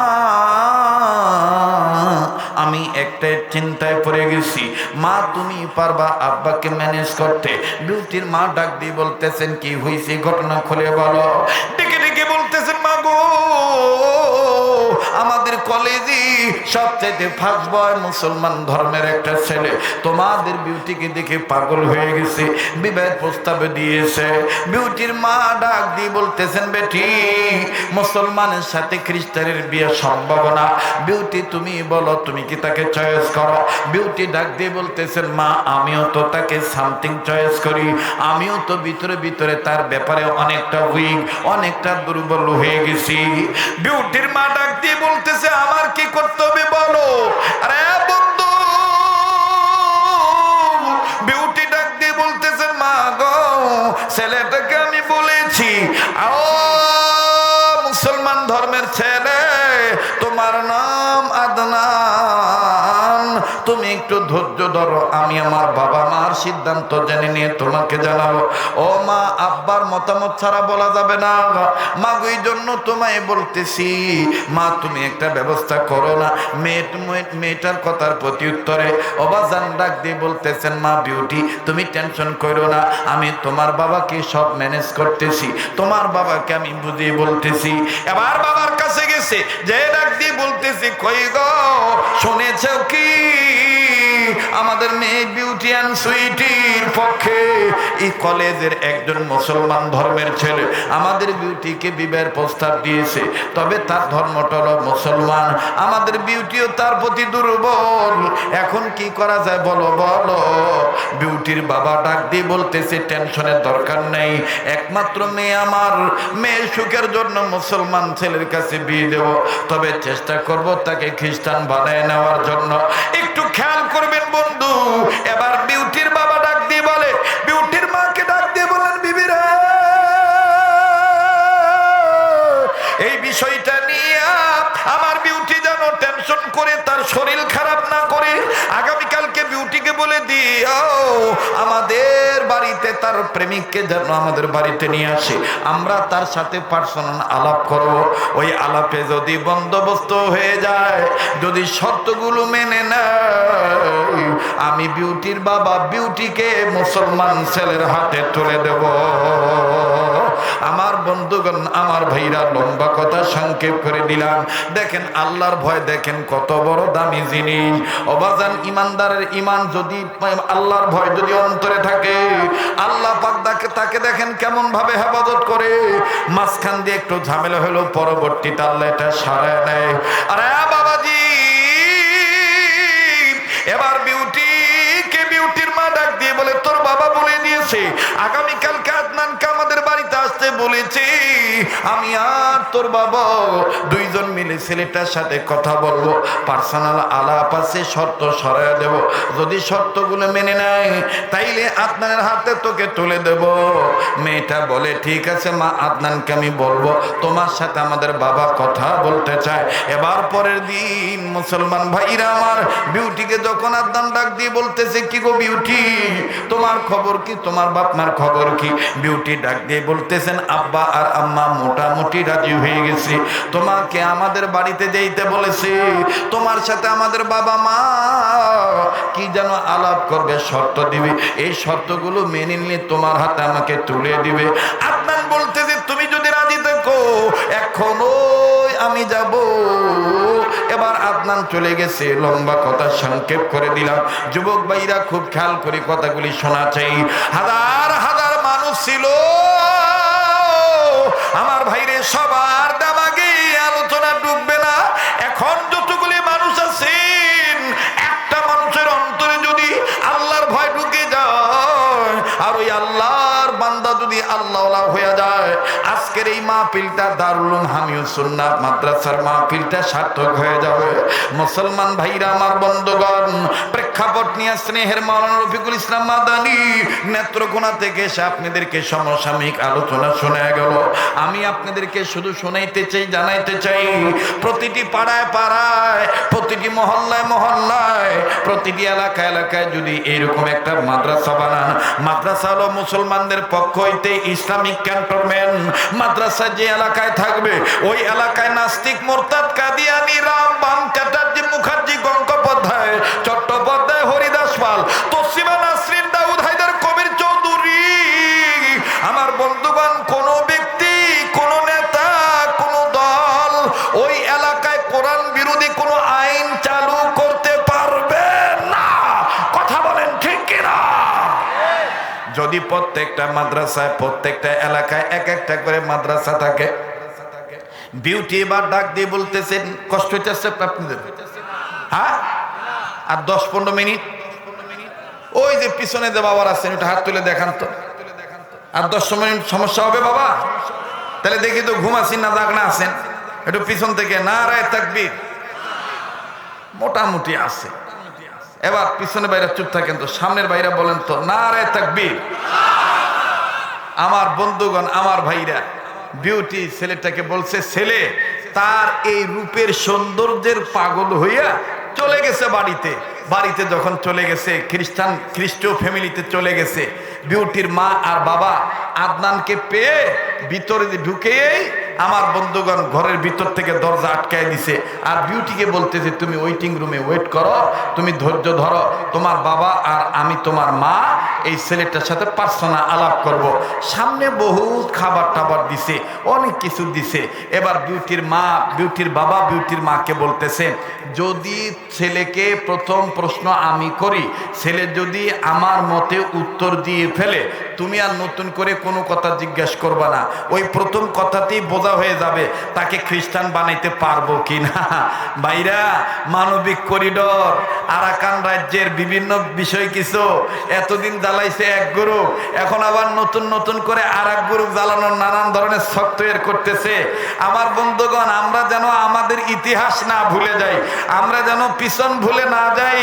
A: আমি একটাই চিন্তায় পড়ে গেছি। মা, তুমি পারবা আব্বাকে ম্যানেজ করতে? বিউটির মা ডাক দিয়ে বলতেছেন, কি হয়েছে, ঘটনা খুলে বলো। ডেকে ডেকে বলতেছেন, মা গো, আমাদের কলেজে সবচেয়ে ফার্স্ট বয় মুসলমান ধর্মের একটা ছেলে তোমাদের বিউটিকে দেখে পাগল হয়ে গেছে, বিবাহের প্রস্তাব দিয়েছে। বিউটির মা ডাক দিয়ে বলতেছেন, বেটি, মুসলমানের সাথে খ্রিস্টানের বিয়ে সম্ভব না। বিউটি, তুমি বলো, তুমি কি তাকে চয়েস করো? বিউটি ডাক দিয়ে বলতেছেন, মা, আমিও তো তাকে সামথিং চয়েস করি, আমিও তো ভিতরে ভিতরে তার ব্যাপারে অনেকটা উইক, অনেকটা দুর্বল হয়ে গেছি। বিউটির মা ডাক দিয়ে বলতেছে, আমার কি করতে হবে বলো? আরে বন্ধু, বিউটি ডাক দিয়ে বলতেছে, মা গো, ছেলেটাকে আমি বলেছি, মুসলমান ধর্মের ছেলে, তোমার নাম আদনান, তুমি একটু ধৈর্য ধরো, আমি আমার বাবা মার সিদ্ধান্ত জেনে নিয়ে তোমাকে জানাবো। ও মা, আব্বার মতামত ছাড়া বলা যাবে না। মা গো, এই জন্য তোমায় বলতেছি, মা, তুমি একটা ব্যবস্থা করো না। মেয়েটার কথার প্রতি উত্তরে অবাজান ডাক দিয়ে বলতেছেন, মা বিউটি, তুমি টেনশন করো না, আমি তোমার বাবাকে সব ম্যানেজ করতেছি, তোমার বাবাকে আমি বুঝিয়ে বলতেছি। এবার বাবার কাছে গেছে, যে ডাক দিয়ে বলতেছি, কই গো, শুনেছ কি আমাদের মেয়ে বিউটি অ্যান্ড সুইটির পক্ষে এই কলেজের একজন মুসলমান ধর্মের ছেলে আমাদের বিউটিকে বিবাহের প্রস্তাব দিয়েছে, তবে তার ধর্মটা হলো মুসলমান, আমাদের বিউটিও তার প্রতি দুর্বল, এখন কি করা যায় বলো বলো। বিউটির বাবা ডাক দিয়ে বলতেছে, টেনশনের দরকার নেই, একমাত্র মেয়ে আমার, মেয়ের সুখের জন্য মুসলমান ছেলের কাছে বিয়ে দেব, তবে চেষ্টা করব তাকে খ্রিস্টান বানায় নেওয়ার জন্য। একটু খেয়াল করবেন বন্ধু। এবার বিউটির বাবা ডাক দিয়ে বলে, বিউটির মাকে ডাক দিয়ে বলেন, বিবিরা, এই বিষয়টা নিয়ে আমার বিউটি যেন টেনশন করে তার শরীর খারাপ না করে, আগামীকালকে বিউটিকে বলে দিও আমাদের বাড়িতে তার প্রেমিককে যেন আমাদের বাড়িতে নিয়ে আসে, আমরা তার সাথে পার্সোনাল আলাপ করব। ওই আলাপে যদি বন্দোবস্ত হয়ে যায়, যদি শর্তগুলো মেনে নেয়, আমি বিউটির বাবা বিউটিকে মুসলমান ছেলের হাতে তুলে দেব। আমার বন্ধুগণ, আমার ভাইরা, লম্বা কথা সংক্ষেপ করে দিলাম। দেখেন আল্লাহর ভয়, দেখেন কত বড় দামি জিনিস। অবাজান, ইমানদারের ইমান যদি, আল্লাহর ভয় যদি অন্তরে থাকে, আল্লাহ পাক তাকে দেখেন কেমন ভাবে হেফাজত করে। মাঝখান দিয়ে একটু ঝামেলা হলো, পরবর্তীতে আল্লাহ এটা সারায় নেয়। আরে বাবাজি, এবার বিউটির মা ডাক দিয়ে বলে, তো আগামীকালকে আদনানকে আমাদের বাড়িতে আসতে বলেছি। আমি আর তোর বাবা দুইজন মিলে ছেলেটার সাথে কথা বলবো, পার্সোনাল আলাপ আছে, শর্ত সরাইয়া দেব। যদি শর্তগুলো মেনে নেয় তাইলে আদনানের হাতে তোকে তুলে দেব। মেয়েটা বলে ঠিক আছে মা, আদনানকে আমি বলবো, তোমার সাথে আমাদের বাবা কথা বলতে চায়। এবার পরের দিন মুসলমান ভাইরা আমার, বিউটিকে যখন আদনান ডাক দিয়ে বলতেছে কি গো বিউটি, তোমার খবর কি, তোমার বাপ মার খবর কি? বিউটি ডাক দিয়ে বলতেছেন আব্বা আর আম্মা মোটামুটি রাজি হয়ে গেছে, তোমাকে আমাদের বাড়িতে যেতে বলেছে, তোমার সাথে আমাদের বাবা মা কি যেন আলাপ করবে, শর্ত দিবে, এই শর্তগুলো মেনে নিলে তোমার হাতে আমাকে তুলে দিবে। আদনান বলতেছে তুমি যদি রাজি থাকো এখনো আমি যাব। এবার আদনান চলে গেছে। লম্বা কথা সংক্ষেপ করে দিলাম। যুবক ভাইরা খুব খেয়াল করে কথাগুলি শোনা চাই। হাজার হাজার মানুষ ছিল আমার ভাইরে, সবার দামাগে আলোচনা ডুববে না। এখন যতগুলি মানুষ আছেন, একটা মানুষের অন্তরে যদি আল্লাহর ভয় ঢুকে যায় আর ওই আল্লাহর বান্দা যদি আল্লাহওয়ালা হয়ে যায়, আজকের এই মাহফিলটা দারুল উলুম হামিউস সুন্নাত মাদ্রাসার মাহফিলটা সার্থক হয়ে যাবে। মুসলমান ভাইরা আমার, বন্ধুগণ, প্রেক্ষাপট নিয়ে স্নেহের মাওলানা রফিকুল ইসলাম মাদানী নেত্রকোনা থেকে এসে আপনাদেরকে সমসাময়িক আলোচনা শোনা গেল। আমি আপনাদেরকে শুধু শোনাইতে চাই, জানাইতে চাই, প্রতিটি পাড়ায় পাড়ায়, প্রতিটি মহল্লায় মহল্লায়, প্রতিটি এলাকায় এলাকায় যদি এরকম একটা মাদ্রাসা বানান, মাদ্রাসা হলো মুসলমানদের পক্ষ হইতে ইসলামিক ক্যান্টনমেন্ট। মাদ্রাসা যে এলাকায় থাকবে ওই এলাকায় নাস্তিক, মোরতাদ, কাদিয়ানি, রাম, বাম, চ্যাটার্জি, মুখার্জি, গঙ্গোপাধ্যায়, চট্টোপাধ্যায়, হরিদাস পাল, তসলিমা নাসরিন, দাউদ হায়দার, কবির চৌধুরী, আমার বন্ধুগণ, কোন ব্যক্তি, কোন নেতা, কোন দল ওই এলাকায় কোরআন বিরোধী কোন আইন চালু করতে পারবে না। কথা বলেন ঠিক কিনা? যদি প্রত্যেকটা মাদ্রাসায়, প্রত্যেকটা এলাকায় এক একটা করে মাদ্রাসা থাকে। বিউটি এবার ডাক দিয়ে বলতেছেন কষ্ট হইতেছে আপনাদের? হ্যাঁ, আর 10-15 মিনিট ওই যে পিছনে যে বাবার আছেন ওটা হাত তুলে দেখান তো। আর 10 মিনিট সমস্যা হবে বাবা? তাহলে দেখি তো ঘুমাসিন না জাগনা আছেন, একটু পিছন থেকে নারায়ে তাকবীর মোটামুটি আছে। এবার পিছনে বাইরে চুপ থাকেন তো, সামনের বাইরে বলেন তো নারায়ে তাকবীর। আমার বন্ধুগণ, আমার ভাইরা, বিউটি ছেলেটাকে বলছে, ছেলে তার এই রূপের সৌন্দর্যের পাগল হইয়া চলে গেছে বাড়িতে। বাড়িতে যখন চলে গেছে, খ্রিস্টীয় ফ্যামিলিতে চলে গেছে, বিউটির মা আর বাবা আদনানকে পেয়ে ভিতরে ঢুকেই আমার বন্ধুগণ ঘরের ভিতর থেকে দরজা আটকায় দিছে। আর বিউটিকে বলতেছে তুমি ওয়েটিং রুমে ওয়েট করো, তুমি ধৈর্য ধরো, তোমার বাবা আর আমি তোমার মা এই ছেলেটার সাথে পার্সোনাল আলাপ করব। সামনে বহুত খাবার টাবার দিছে, অনেক কিছু দিছে। এবার বিউটির মা, বিউটির বাবা বিউটির মাকে বলতেছে যদি ছেলেকে প্রথম প্রশ্ন আমি করি, ছেলে যদি আমার মতে উত্তর দিয়ে ফেলে, তুমি আর নতুন করে কোনো কথা জিজ্ঞাসা করবা না, ওই প্রথম কথাতেই বোঝা হয়ে যাবে তাকে খ্রিস্টান বানাইতে পারবো কিনা। ভাইরা, মানবিক করিডোর, আরাকান রাজ্যের বিভিন্ন বিষয় কিছু এতদিন জ্বালাইছে এক গ্রুপ, এখন আবার নতুন নতুন করে আর এক গ্রুপ জ্বালানোর নানান ধরনের সফটওয়্যার করতেছে। আমার বন্ধুগণ, আমরা যেন আমাদের ইতিহাস না ভুলে যাই, আমরা যেন পিছন ভুলে না যাই।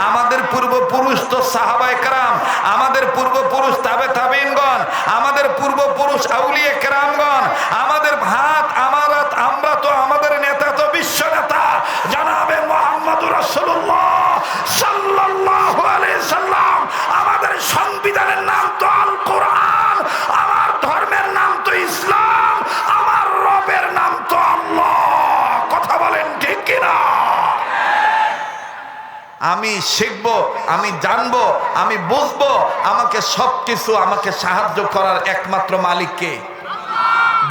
A: আমাদের পূর্বপুরুষ তো সাহাবায়ে কেরাম, আমাদের পূর্বপুরুষ তাবে তাবিঈনগণ, আমাদের পূর্বপুরুষ আউলিয়া কেরামগণ, আমাদের ভাত আমারাত, আমরা তো আমাদের নেতা তো বিশ্ব নেতা জনাবে মুহাম্মদুর রাসূলুল্লাহ সাল্লাল্লাহু আলাইহি সাল্লাম। আমাদের সংবিধানের নাম তো আল কোরআন, আমার ধর্মের নাম তো ইসলাম, আমার রবের নাম তো আল্লাহ। কথা বলেন ঠিক কিনা? আমি শিখবো, আমি জানবো, আমি বুঝবো, আমাকে সবকিছু, আমাকে সাহায্য করার একমাত্র মালিক কে?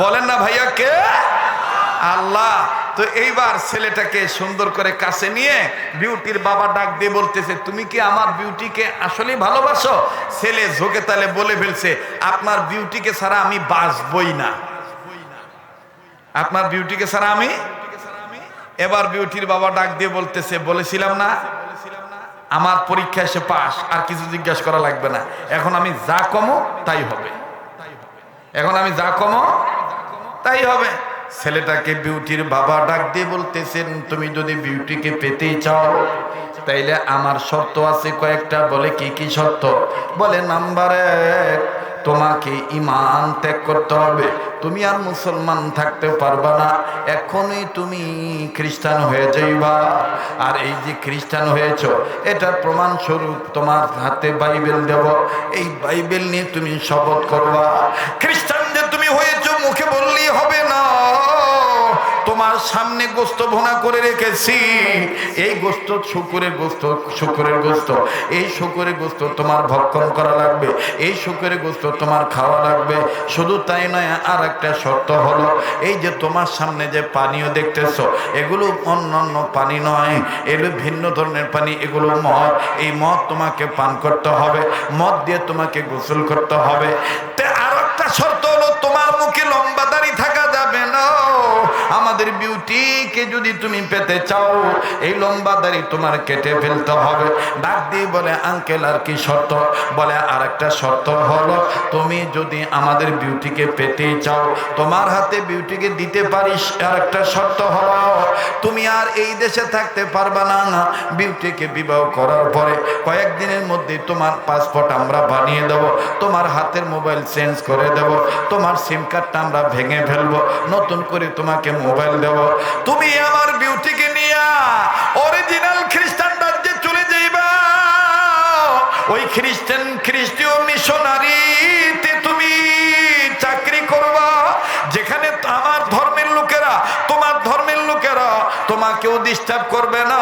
A: বলেন না ভাইয়া, কে? আল্লাহ। তো এইবার ছেলেটাকে সুন্দর করে কাছে নিয়ে বিউটির বাবা ডাক দিয়ে বলতেছে তুমি কি আমার বিউটিকে আসলে ভালোবাসো? ছেলে ঝোঁকে তালে বলে ফেলছে আপনার বিউটিকে ছাড়া আমি বাঁচবই না, আপনার বিউটিকে ছাড়া আমি। এবার বিউটির বাবা ডাক দিয়ে বলতেছে বলেছিলাম না আমার পরীক্ষা এসে পাস, আর কিছু জিজ্ঞাসা করা লাগবে না। এখন আমি যা কমো তাই হবে, এখন আমি যা কমো তাই হবে। ছেলেটাকে বিউটির বাবা ডাক দিয়ে বলতেছেন, তুমি যদি বিউটিকে পেতেই চাও তাইলে আমার শর্ত আছে কয়েকটা। বলে কি কি শর্ত? বলে নাম্বার 1, তোমাকে ঈমান ত্যাগ করতে হবে। তুমি আর মুসলমান থাকতে পারবা না, এখনই তুমি খ্রিস্টান হয়ে যাইবা। আর এই যে খ্রিস্টান হয়েছো, এটার প্রমাণস্বরূপ তোমার হাতে বাইবেল দেব, এই বাইবেল নিয়ে তুমি শপথ করবা। খ্রিস্টান যে তুমি হয়েছো মুখে বললেই হবে না, তোমার সামনে গোস্ত ভুনা করে রেখেছি, এই গোস্ত শুকুরের গোস্ত, শুকুরের গোস্ত, এই শুকুরের গোস্ত তোমার ভক্ষণ করা লাগবে, এই শুকুরের গোস্ত তোমার খাওয়া লাগবে। শুধু তাই নয়, আর একটা শর্ত হলো, এই যে তোমার সামনে যে পানীয় দেখতেছো, এগুলো অন্যান্য পানি নয়, এগুলো ভিন্ন ধরনের পানি, এগুলো মদ। এই মদ তোমাকে পান করতে হবে, মদ দিয়ে তোমাকে গোসল করতে হবে। আর একটা শর্ত হলো, তোমার মুখে লম্বা দাড়ি থাকা যাবে না। আমাদের বিউটিকে যদি তুমি পেতে চাও, এই লম্বা দাড়ি তোমার কেটে ফেলতে হবে। ডাক দিয়ে বলে, আঙ্কেল আর কি শর্ত? বলে আর একটা শর্ত হলো, তুমি যদি আমাদের বিউটিকে পেতে চাও, তোমার হাতে বিউটিকে দিতে পারিস। আর একটা শর্ত হলো, তুমি আর এই দেশে থাকতে পারবা না। বিউটিকে বিবাহ করার পরে কয়েকদিনের মধ্যে তোমার পাসপোর্ট আমরা বানিয়ে দেব, তোমার হাতের মোবাইল চেঞ্জ করে দেব, তোমার সিম কার্ডটা আমরা ভেঙে ফেলবো, নতুন করে তোমাকে মোবাইল দেব। তুমি আমার বিউটিকে নিয়ে অরিজিনাল খ্রিস্টান রাজ্যে চলে যাইবা। ওই খ্রিস্টীয় মিশনারিতে তুমি চাকরি করবা, যেখানে আমার ধর্মের লোকেরা, তোমার ধর্মের লোকেরা তোমাকেও ডিস্টার্ব করবে না,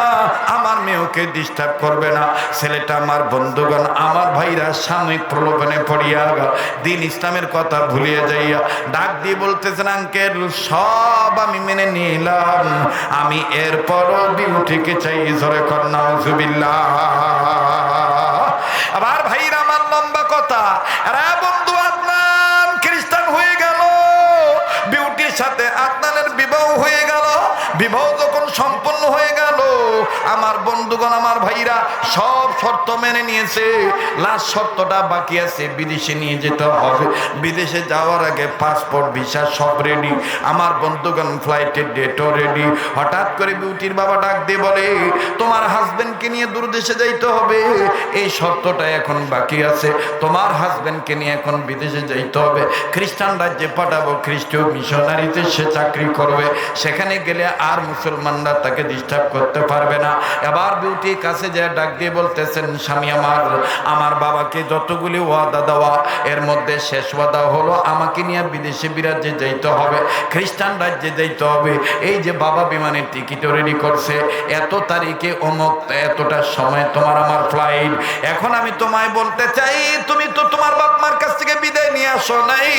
A: আমার মেয়েকে ডিস্টার্ব করবে না। ছেলেটা আমার বন্ধুগণ, আমার ভাইরা সাময়িক প্রলোভনে পড়িয়া দিন ইসলামের কথা ভুলিয়ে যাইয়া ডাক দিয়ে বলতেছেন, আঙ্কেল সব আমি মেনে নিলাম, আমি এরপরও বিউটিকে চাই। জোরে কর নাউজুবিল্লাহ। আবার ভাইরা আমার লম্বা কথা, আরে বন্ধু, আদনান খ্রিস্টান হয়ে গেল, বিউটির সাথে আদনানের বিবাহ হয়ে গেল। বিবাহ যখন সম্পন্ন হয়ে গেল, আমার বন্ধুগণ, আমার ভাইরা সব শর্ত মেনে নিয়েছে। লাস্ট শর্তটা বাকি আছে, বিদেশে নিয়ে যেতে হবে। বিদেশে যাওয়ার আগে পাসপোর্ট, ভিসা সব রেডি। আমার বন্ধুগণ, ফ্লাইটের ডেটও রেডি। হঠাৎ করে বিউটির বাবা ডাক দিয়ে বলে, তোমার হাজবেন্ডকে নিয়ে দূর দেশে যাইতে হবে, এই শর্তটা এখন বাকি আছে। তোমার হাজবেন্ডকে নিয়ে এখন বিদেশে যাইতে হবে, খ্রিস্টান রাজ্যে পাঠাবো, খ্রিস্টীয় মিশনারিতে সে চাকরি করবে, সেখানে গেলে আর মুসলমানরা তাকে ডিস্টার্ব করতে পারবে না। এবার বিউটির কাছে যে ডাক দিয়ে বলতেছেন, স্বামী আমার বাবাকে যতগুলি ওয়াদা দেওয়া, এর মধ্যে শেষ ওয়াদা হলো আমাকে নিয়ে বিদেশে বিরাজ্যে যাইতে হবে, খ্রিস্টান রাজ্যে যাইতে হবে। এই যে বাবা বিমানের টিকিটও রেডি করছে, এত তারিখে অমুক এতটা সময় তোমার আমার ফ্লাইট। এখন আমি তোমায় বলতে চাই, তুমি তো তোমার বাপ মার কাছ থেকে বিদায় নিয়ে আসো নাই,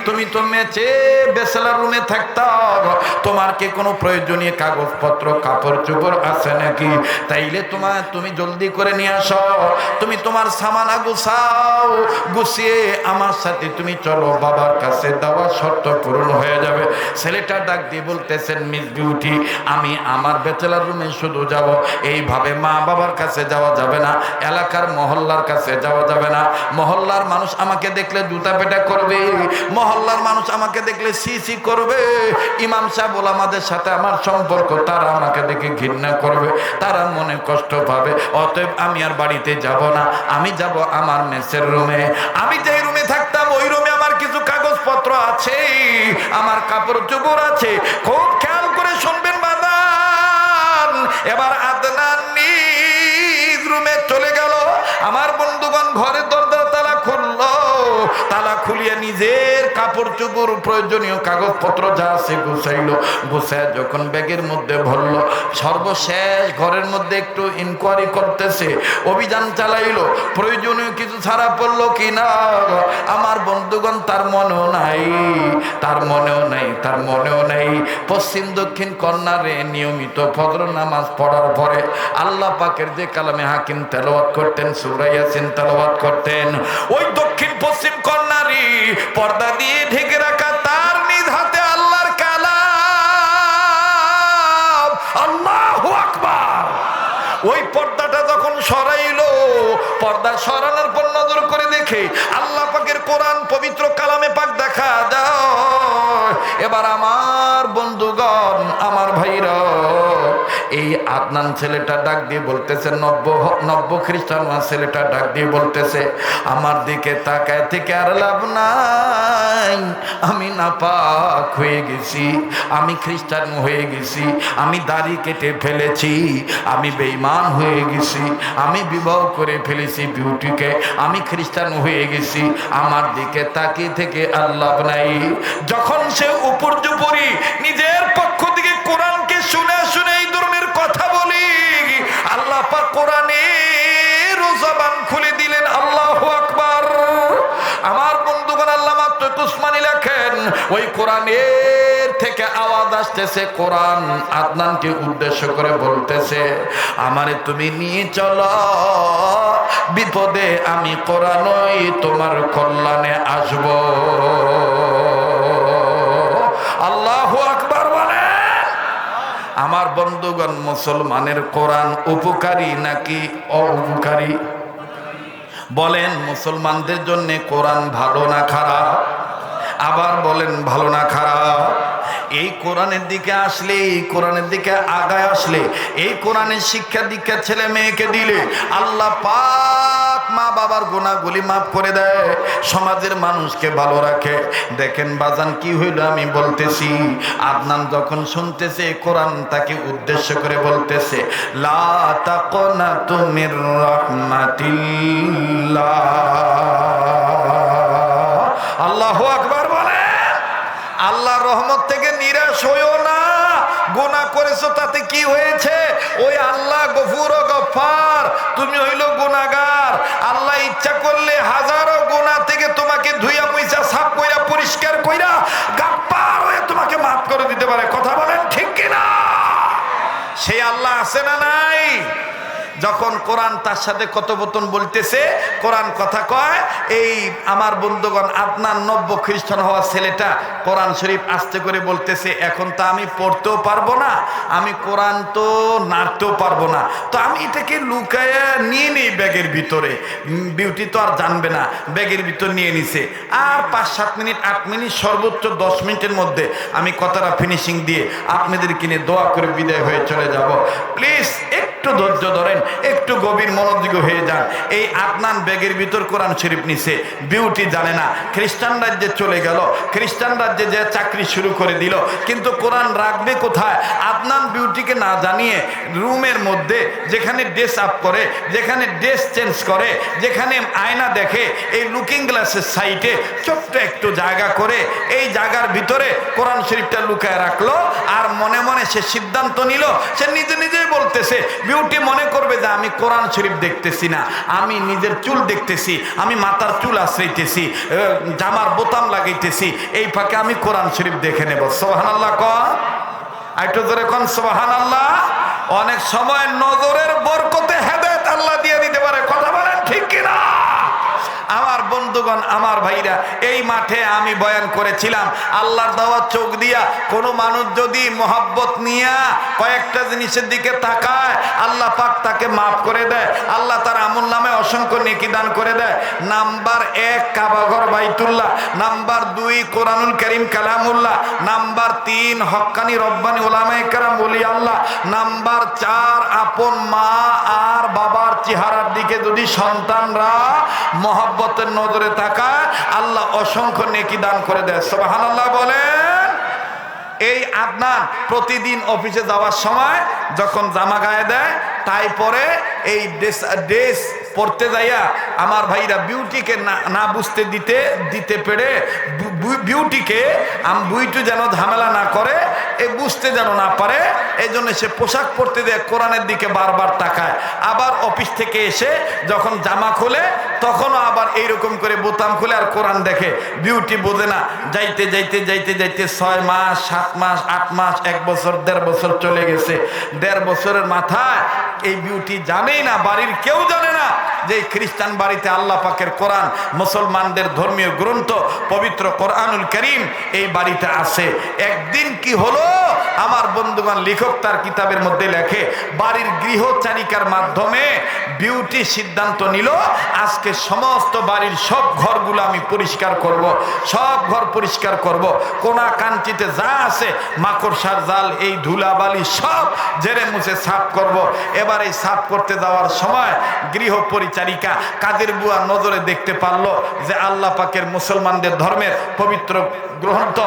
A: তুমি তো মেচে ব্যাচেলার রুমে থাকতাম, তোমার কি কোনো প্রয়োজনীয় কাগজপত্র, কাপড় চোপড় আছে নাকি? তাইলে তুমি জলদি করে নিয়ে আসো, তুমি তোমার সামানা গুছাও, গুছিয়ে আমার সাথে তুমি চলো, বাবার কাছে দেওয়া শর্ত পূরণ হয়ে যাবে। ছেলেটা ডাক দিয়ে বলতেছেন, মিস বিউটি, আমি আমার ব্যাচেলার রুমে শুধু যাব, এইভাবে মা বাবার কাছে যাওয়া যাবে না, এলাকার মহল্লার কাছে যাওয়া যাবে না। মহল্লার মানুষ আমাকে দেখলে জুতা পেটা করবে, মহল্লার মানুষ আমাকে দেখলে সি সি করবে, ইমাম সাহেব ওলামাদের সাথে আমার সম্পর্ক, তারা আমাকে দেখে ঘৃণা করবে, তারা মনে কষ্ট পাবে। অতএব আমি আর বাড়িতে যাব না, আমি যাব আমার মেসের রুমে। আমি যেই রুমে থাকতাম ওই রুমে আমার কিছু কাগজপত্র আছে, আমার কাপড় চোপড় আছে। খুব খেয়াল করে শুনবেন বাদান। এবার আদনান নিজ রুমে চলে গেল। আমার বন্ধুগণ, ঘরের দরজা তালা খুললো, তালা খুলিয়ে নিজের কাপড় চোপড়, প্রয়োজনীয় কাগজপত্র যা আছে গুছাইলো। গুছায় যখন ব্যাগের মধ্যে ভরলো, সর্বশেষ ঘরের মধ্যে একটু ইনকোয়ারি করতেছে, অভিযান চালাইলো, প্রয়োজনীয় কিছু ছাড়া পড়লো কিনা। আমার বন্ধুগণ, তার মনেও নাই, তার মনেও নাই, তার মনেও নাই। পশ্চিম দক্ষিণ কর্নারে নিয়মিত ফজর নামাজ পড়ার পরে আল্লাহ পাকের যে কালামে হাকিম তেলাওয়াত করতেন, সূরা ইয়াসিন তেলাওয়াত করতেন, ওই দক্ষিণ পশ্চিম কর্নারে পর্দা দিয়ে ঢেকে রাখা তার নিজ হাতে আল্লাহর কালাম, আল্লাহু আকবার। ওই পর্দাটা যখন সরাই সরানোর পর নজর করে দেখে আল্লাহ পাকের কোরআন পবিত্র কালামে পাক দেখা দাও। এবার আমার বন্ধুগণ, আমার ভাইরা, এই আদনান ছেলেটা ডাক দিয়ে বলতেছে, নব্য খ্রিস্টান ছেলেটা ডাক দিয়ে বলতেছে, আমার দিকে তাকায় থেকে আর লাভ নাই, আমি নাপাক হয়ে গেছি, আমি খ্রিস্টান হয়ে গেছি, আমি দাড়ি কেটে ফেলেছি, আমি বেঈমান হয়ে গেছি, আমি বিবাহ করে ফেলেছি বিউটিকে, আমি খ্রিস্টান হয়ে গেছি, আমার দিকে তাকিয়ে থেকে আর লাভ নাই। যখন সে উপর্যুপরি নিজের পক্ষ থেকে কোরআনকে শুনে শুনে এই ধরনের কথা বলি, আল্লাহ পাক কোরআনের জবান খুলে দিলেন। আল্লাহু আকবার। আমার বন্ধুগণ, আল্লামা উসমানী লেখেন, ওই কোরআনের থেকে আওয়াজ আসতেছে, কোরআন আদনানকে উদ্দেশ্য করে বলতেছে, আমারে তুমি নিয়ে চলো বিপদে, আমি কোরআনই তোমার কল্যাণে আসব। আল্লাহু আকবার বলেন। আমার বন্ধুগণ, মুসলমানের কোরআন উপকারী নাকি অউপকারী? বলেন, মুসলমানদের জন্য কোরআন ভালো না খারাপ? আবার বলেন, ভালো না খারাপ? এই কোরআনের দিকে আসলে, এই কোরআনের দিকে আগায় আসলে, এই কোরআনের শিক্ষা দীক্ষা ছেলে মেয়েকে দিলে আল্লাহ পাক মা বাবার গুনাহগুলি মাফ করে দেয়, সমাজের মানুষকে ভালো রাখে। দেখেন বাজান, কি হইল আমি বলতেছি, আদনান যখন শুনতেছে কোরআন তাকে উদ্দেশ্য করে বলতেছে, লা তাকনাতু মির রাহমাতিল্লাহ। আল্লাহু আকবার বলে। আল্লাহর রহমত থেকে নিরাশ হইও না। গুনাহ করেছো তাতে কি হয়েছে? ওই আল্লাহ গফুর ও গফফার, তুমি হইলো গুনাহগার। আল্লাহ ইচ্ছা করলে হাজারো গুনাহ থেকে তোমাকে ধুইয়া মুইছা সাফ কইরা পরিষ্কার কইরা গাফফার হয়ে তোমাকে মাফ করে দিতে পারে। কথা বলেন ঠিক কিনা? সেই আল্লাহ আছে না নাই? যখন কোরআন তার সাথে কথোপকথন বলতেছে, কোরআন কথা কয়, এই আমার বন্ধুগণ আদনান নব্য খ্রিস্টান হওয়া ছেলেটা কোরআন শরীফ আস্তে করে বলতেছে, এখন তো আমি পড়তেও পারবো না, আমি কোরআন তো নাড়তেও পারবো না, তো আমি এটাকে লুকায় নিয়ে নিই ব্যাগের ভিতরে, বিউটি তো আর জানবে না, ব্যাগের ভিতর নিয়ে নিছে। আর 5-7 মিনিট 8 মিনিট সর্বোচ্চ 10 মিনিটের মধ্যে আমি কথাটা ফিনিশিং দিয়ে আপনাদের কিনে দোয়া করে বিদায় হয়ে চলে যাব। প্লিজ একটু ধৈর্য ধরেন, একটু গভীর মনোযোগী হয়ে যান। এই আদনান ব্যাগের ভিতর কোরআন শরীফ নিছে, বিউটি জানে না, খ্রিস্টান রাজ্যে চলে গেল, খ্রিস্টান রাজ্যে যে চাকরি শুরু করে দিল, কিন্তু কোরআন রাখবে কোথায়? আদনান বিউটিকে না জানিয়ে রুমের মধ্যে যেখানে ড্রেস আপ করে, যেখানে ড্রেস চেঞ্জ করে, যেখানে আয়না দেখে, এই লুকিং গ্লাসের সাইডে ছোট্ট একটু জায়গা করে এই জায়গার ভিতরে কোরআন শরীফটা লুকায় রাখলো। আর মনে মনে সে সিদ্ধান্ত নিল, সে নিজে নিজেই বলতেছে, বিউটি মনে করবে যে আমি কোরআন শরীফ দেখতেছি না, আমি নিজের চুল দেখতেছি, আমি মাথার চুল আশ্রাইতেছি, জামার বোতাম লাগাইতেছি, এই ফাঁকে আমি কোরআন শরীফ দেখে নেব। সুবহানাল্লাহ কন, একটু জোরে কন সুবহানাল্লাহ। অনেক সময় নজরের বরকতে হেদায়েত আল্লাহ দিয়ে দিতে পারে। কথা বলেন ঠিক কিনা? আমার বন্ধুগণ, আমার ভাইরা, এই মাঠে আমি বয়ান করেছিলাম, আল্লাহর দেওয়া চোখ দিয়া কোনো মানুষ যদি মোহাব্বত নিয়া কয়েকটা জিনিসের দিকে তাকায়, আল্লাহ পাক তাকে মাফ করে দেয়, আল্লাহ তার আমল নামে অসংখ্য নেকি দান করে দেয়। নাম্বার 1 কাবাঘর বাইতুল্লাহ, নাম্বার 2 কোরআনুল কারীম কালামুল্লাহ, নাম্বার 3 হক্কানি রব্বানি উলামায়ে কেরাম ওলি আল্লাহ, নাম্বার 4 আপন মা আর বাবার চেহারার দিকে যদি সন্তানরা মহব্বতের নজরে তাকায়, আল্লাহ অসংখ্য নেকি দান করে দেয়। সুবহানাল্লাহ বলেন। এই আদনান প্রতিদিন অফিসে যাওয়ার সময় যখন জামা গায়ে দেয়, তাই পরে এই ড্রেস পড়তে যাইয়া আমার ভাইরা বিউটিকে না বুঝতে দিতে পেরে, বিউটিকে বুইটু যেন ঝামেলা না করে, এ বুঝতে যেন না পারে, এই জন্য সে পোশাক পরতে দেয়, কোরআনের দিকে বারবার তাকায়। আবার অফিস থেকে এসে যখন জামা খুলে তখনও আবার এইরকম করে বোতাম খুলে আর কোরআন দেখে। বিউটি বোঝে না, যাইতে যাইতে যাইতে যাইতে 6 মাস 7 মাস 8 মাস 1 বছর 1.5 বছর চলে গেছে। 1.5 বছরের মাথায় এই বিউটি জানেই না, বাড়ির কেউ জানে না যে খ্রিস্টান বাড়িতে আল্লাহ পাকের কোরআন, মুসলমানদের ধর্মীয় গ্রন্থ পবিত্র কোরআনুল কারীম এই বাড়িতে আছে। একদিন কি হলো, আমার বন্ধুগণ, লেখক তার কিতাবের মধ্যে লেখে বাড়ির গৃহচারিকার মাধ্যমে বিউটি সিদ্ধান্ত নিল আজকে সমস্ত বাড়ির সব ঘরগুলো আমি পরিষ্কার করব, সব ঘর পরিষ্কার করব, কোনা কাঞ্চিতে যা আছে মাকড়সার জাল এই ধুলাবালি সব ঝেড়ে মুছে সাফ করব। এবার এই সাফ করতে যাওয়ার সময় গৃহ পরিচারিকা কাদের বুয়া নজরে দেখতে পারলো যে আল্লাহ পাকের মুসলমানদের ধর্মের পবিত্র গ্রন্থ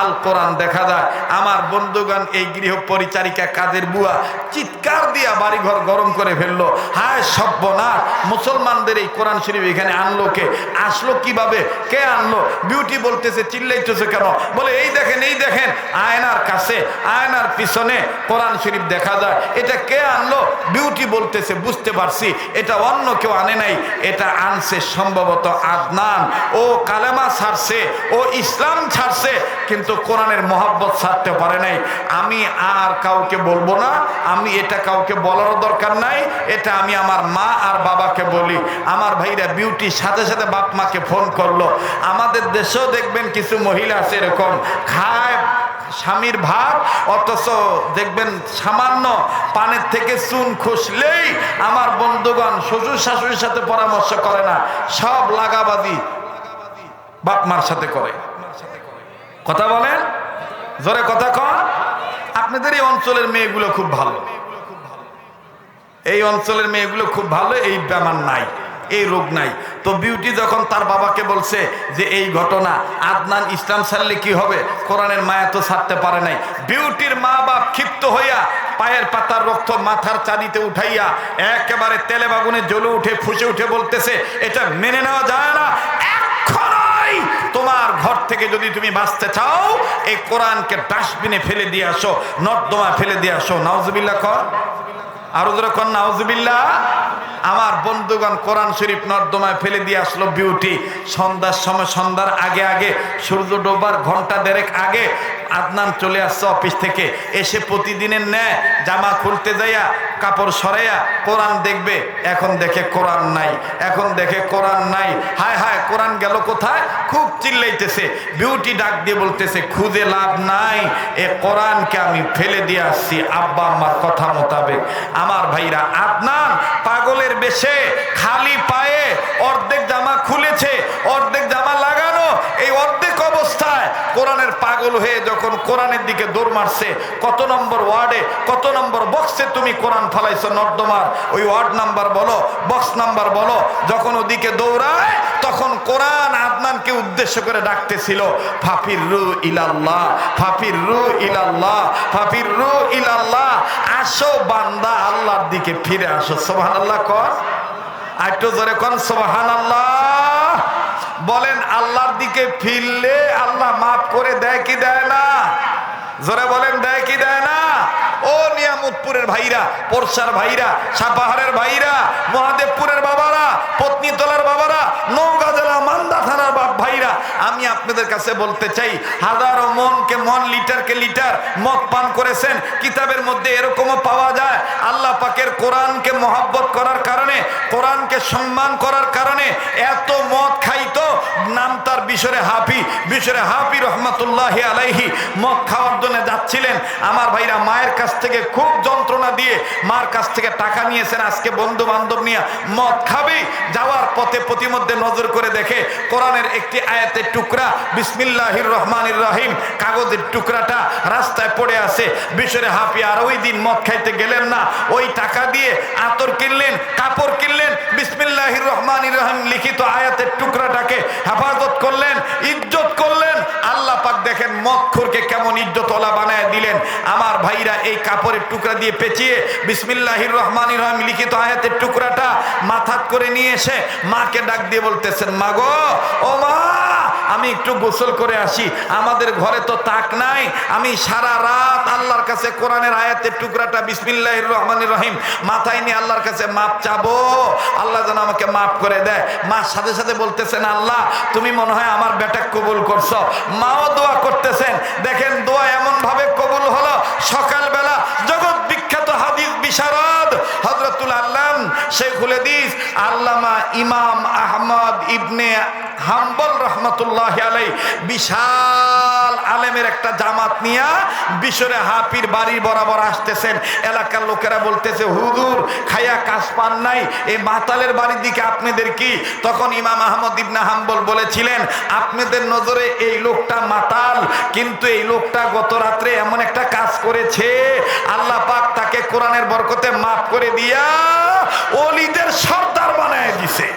A: আল কোরআন দেখা যায়। আমার বন্ধুগণ, এই গৃহ পরিচারিকা কাদের বুয়া চিৎকার দিয়া বাড়িঘর গরম করে ফেললো। হায় সর্বনাশ, মুসলমানদের এই কোরআন শরীফ এখানে আনলো কে? আসলো কিভাবে? কে আনলো? বিউটি বলতেছে, চিল্লাইতেছে কেন? বলে এই দেখেন, এই দেখেন, আয়নার কাছে, আয়নার পিছনে কোরআন শরীফ দেখা যায়। এটা কে আনলো? বিউটি বলতেছে, বুঝতে পারছি এটা অন্য কেউ আনে নাই, এটা আনছে সম্ভবত আদনান। ও কালেমা ছাড়ছে, ও ইসলাম ছাড়ছে, কিন্তু কোরআনের মহব্বত ছাড়তে পারে নাই। আমি আর কাউকে বলবো না, আমি এটা কাউকে বলার দরকার নাই, এটা আমি আমার মা আর বাবাকে বলি। আমার ভাইরা বিউটির সাথে সাথে বাপ মাকে ফোন করলো। আমাদের দেশেও দেখবেন কিছু মহিলা আছে এরকম, খায় স্বামীর ভাত, অথচ দেখবেন সামান্য পানের থেকে চুন খুশলেই আমার বন্ধুগণ শ্বশুর শাশুড়ির সাথে পরামর্শ করে না, সব লাগাবাজি বাপ মার সাথে করে। কথা বলেন, জোরে কথা কন। আপনাদের এই অঞ্চলের মেয়েগুলো খুব ভালো, এই অঞ্চলের মেয়েগুলো খুব ভালো, এই বেমার নাই, এই রোগ নাই। তো বিউটি যখন তার বাবাকে বলছে যে এই ঘটনা, আদনান ইসলাম ছাড়লে কি হবে, কোরআনের মায়া তো ছাড়তে পারে নাই। বিউটির মা বাপ ক্ষিপ্ত হইয়া পায়ের পাতার রক্ত মাথার চাঁদিতে উঠাইয়া একেবারে তেলে বাগুনে জ্বলে উঠে ফুসে উঠে বলতেছে, এটা মেনে নেওয়া যায় না। এখনই তোমার ঘর থেকে যদি তুমি বাঁচতে চাও এই কোরআনকে ডাস্টবিনে ফেলে দিয়ে আসো, নর্দমা ফেলে দিয়ে আসো। নাউজুবিল্লাহ কর, আরো জোরে কর নাউজুবিল্লাহ। আমার বন্ধুগণ, কোরআন শরীফ নর্দমায় ফেলে দিয়ে আসলো বিউটি। সন্ধ্যার সময়, সন্ধ্যার আগে আগে, সূর্য ডোবার ঘন্টা দেড়েক আগে আদনান চলে আসছে অফিস থেকে। এসে প্রতিদিনের ন্যায় জামা খুলতে যাইয়া কাপড় সরাইয়া কোরআন দেখবে, এখন দেখে কোরআন নাই, এখন দেখে কোরআন নাই। হায় হায়, কোরআন গেল কোথায়? খুব চিল্লাইতেছে। বিউটি ডাক দিয়ে বলতেছে, খুঁজে লাভ নাই, এ কোরআনকে আমি ফেলে দিয়ে আসছি আব্বা আম্মার কথা মোতাবেক। আমার ভাইরা, আদনান পাগলের বেশে খালি পায়ে অর্ধেক জামা খুলেছে, অর্ধেক জামা লাগানো, এই অর্ধেক অবস্থায় কোরআনের পাগল হয়ে যখন কোরআনের দিকে দৌড় মারছে, কত নম্বর ওয়ার্ডে, কত নম্বর বক্সে তুমি কোরআন ফলাইছো নর্দমার, ওই ওয়ার্ড নাম্বার বলো, বক্স নাম্বার বলো। যখন ওদিকে দৌড়ায় তখন কোরআন আদনানকে উদ্দেশ্য করে ডাকতেছিল, ফাফিরু ইলাল্লাহ, ফাফিরু ইলাল্লাহ, ফাফিরু ইলাল্লাহ, আসো বান্দা আল্লাহর দিকে ফিরে আসো। সুবহানাল্লাহ কর, একটু জোরে কোন সুবহানাল্লাহ। বলেন, আল্লাহর দিকে ফিরলে আল্লাহ মাফ করে দেয় কি দেয় না? জোরে বলেন, দেয় কি দেয় না? ও নিয়ামতপুরের ভাইরা, পোরশার ভাইরা, সাপাহারের ভাইরা, মহাদেবপুরের বাবারা, পত্নীতলার বাবারা, নওগাঁ জেলা মান্দা থানার বাপ ভাইরা, আমি আপনাদের কাছে বলতে চাই, হাজারো মনকে মন, লিটারকে লিটার মদ পান করেছেন। কিতাবের মধ্যে এরকমও পাওয়া যায়, আল্লাহ পাকের কোরআনকে মহব্বত করার কারণে, কোরআনকে সম্মান করার কারণে এত মদ খাইতো, নাম তার বিশরে হাফি, বিশরে হাফি রহমতুল্লাহি আলাইহি। মদ খাওয়ার জন্য যাচ্ছিলেন, আমার ভাইরা মায়ের কাছ থেকে খুব যন্ত্রণা দিয়ে মার কাছ থেকে টাকা নিয়েছেন, আজকে বন্ধু বান্ধব নিয়ে মদ খাবি। যাওয়ার পথে প্রতিমধ্যে নজর করে দেখে কোরআনের একটি আয়াতের টুকরা, বিসমিল্লাহির রহমানির রহিম, কাগজের টুকরাটা রাস্তায় পড়ে আছে। বিশরে হাফি আর ওই দিন মদ খাইতে গেলেন না, ওই টাকা দিয়ে আতর কিনলেন, কাপড় কিনলেন, বিসমিল্লাহির রহমানির রহিম লিখিত আয়াতের টুকরাটাকে হেফাজত করলেন, ইজ্জত করলেন। আল্লাহ পাক দেখেন মদখোরকে কেমন ইজ্জতওয়ালা বানায় দিলেন। আমার ভাইরা, এই কাপড়ের টুকরা দিয়ে পেঁচিয়ে বিসমিল্লাহির রহমানির রহিম লিখিত আয়াতের টুকরাটা মাথাত করে নিয়ে এসে মাকে ডাক দিয়ে বলতেছেন, মা গো, ও মা, আমি একটু গোসল করে আসি, আমাদের ঘরে তো তাক নাই, আমি সারা রাত আল্লাহর কাছে কোরআনের আয়াতের টুকরাটা বিসমিল্লাহির রহমানির রহিম মাথায় নিয়ে আল্লাহর কাছে মাপ চাবো, আল্লাহ যেন আমাকে মাফ করে দেয়। মা সাথে সাথে বলতেছেন, আল্লাহ তুমি মনে হয় আমার বেটা কবুল করছো। মাও দোয়া করতেছেন। দেখেন দোয়া এমন ভাবে কবুল হলো, সকালবেলা জগৎ বিখ্যাত হাদিস বিশারদ হযরতুল আল্লাম শেখুল হাদিস আল্লামা ইমাম আহমদ ইবনে হাম্বল রহমতুল্লাহি আলাইহি বিশাল আলেমের একটা জামাত নিয়া বিশরে হাফির বাড়ি বরাবর আসতেছেন। এলাকার লোকেরা বলতেছে, হুজুর খাইয়া কাজ পান নাই, এই মাতালের বাড়ির দিকে আপনাদের কি? তখন ইমাম আহমদ ইবনে হাম্বল বলেছিলেন, আপনাদের নজরে এই লোকটা মাতাল, কিন্তু এই লোকটা গত রাত্রে এমন একটা কাজ করেছে, আল্লাহ পাক তাকে কোরআনের বরকতে মাফ করে দিয়া ওলিদের সর্দার বানায় দিছে।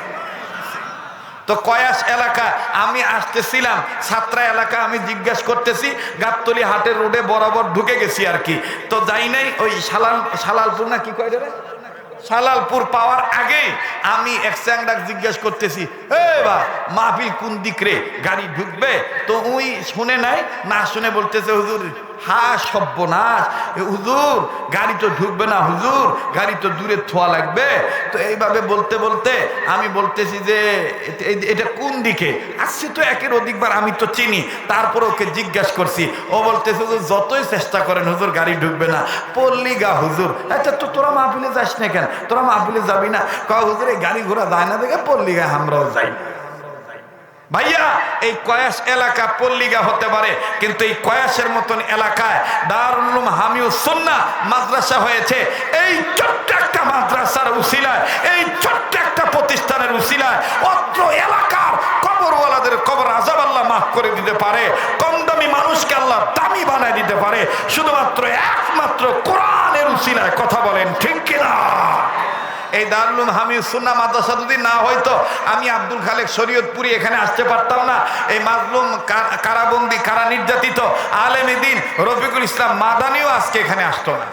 A: তো কয়াস এলাকা আমি আসতেছিলাম, ছাত্রা এলাকা, আমি জিজ্ঞাসা করতেছি, গাবতলী হাটের রোডে বরাবর ঢুকে গেছি আর কি। তো যাই নাই, ওই সালালপুর না কি কয় রে, সালালপুর পাওয়ার আগে আমি এক চ্যাংড়াক জিজ্ঞেস করতেছি, বা মাহফিল কোন দিক রে, গাড়ি ঢুকবে? তো ওই শুনে নাই, না শুনে বলতেছে, হুজুর হা সর্বনাশ, হুজুর গাড়ি তো ঢুকবে না, হুজুর গাড়ি তো দূরে থোয়া লাগবে। তো এইভাবে বলতে বলতে আমি বলতেছি যে এটা কোন দিকে? আসছি তো একের অধিকবার, আমি তো চিনি, তারপর ওকে জিজ্ঞাসা করছি। ও বলতেছে, হুজুর যতই চেষ্টা করেন হুজুর গাড়ি ঢুকবে না, পল্লিগা হুজুর। আচ্ছা, তো তোরা মাহফিলে যাস না কেন? তোরা মাহফিলে যাবি না? কয় হুজুর এই গাড়ি ঘোড়া যায় না দেখে পল্লিগা আমরাও যাই। ভাইয়া, এই কয়াস এলাকা পল্লিগা হতে পারে, কিন্তু এই কয়াসের মতন এলাকায় দারুল উলুম হামিউস সুন্নাহ মাদ্রাসা হয়েছে। এই ছোট্ট একটা মাদ্রাসার উসিলায়, এই ছোট্ট একটা প্রতিষ্ঠানের উসিলায় অত্র এলাকার কবরওয়ালাদের কবর আযাব আল্লাহ মাফ করে দিতে পারে, কম দামি মানুষকে আল্লাহ দামি বানায় দিতে পারে, শুধুমাত্র একমাত্র কোরআনের উসিলায়। কথা বলেন ঠিক কিনা? এই দারুল উলুম হামিউস সুন্নাহ মাদ্রাসা যদি না হয়তো আমি আব্দুল খালেক শরীয়তপুরি এখানে আসতে পারতাম না। এই মাজলুম, কারাবন্দি, কারা নির্যাতিত আলেমে দ্বীন রফিকুল ইসলাম মাদানিও আজকে এখানে আসতো না।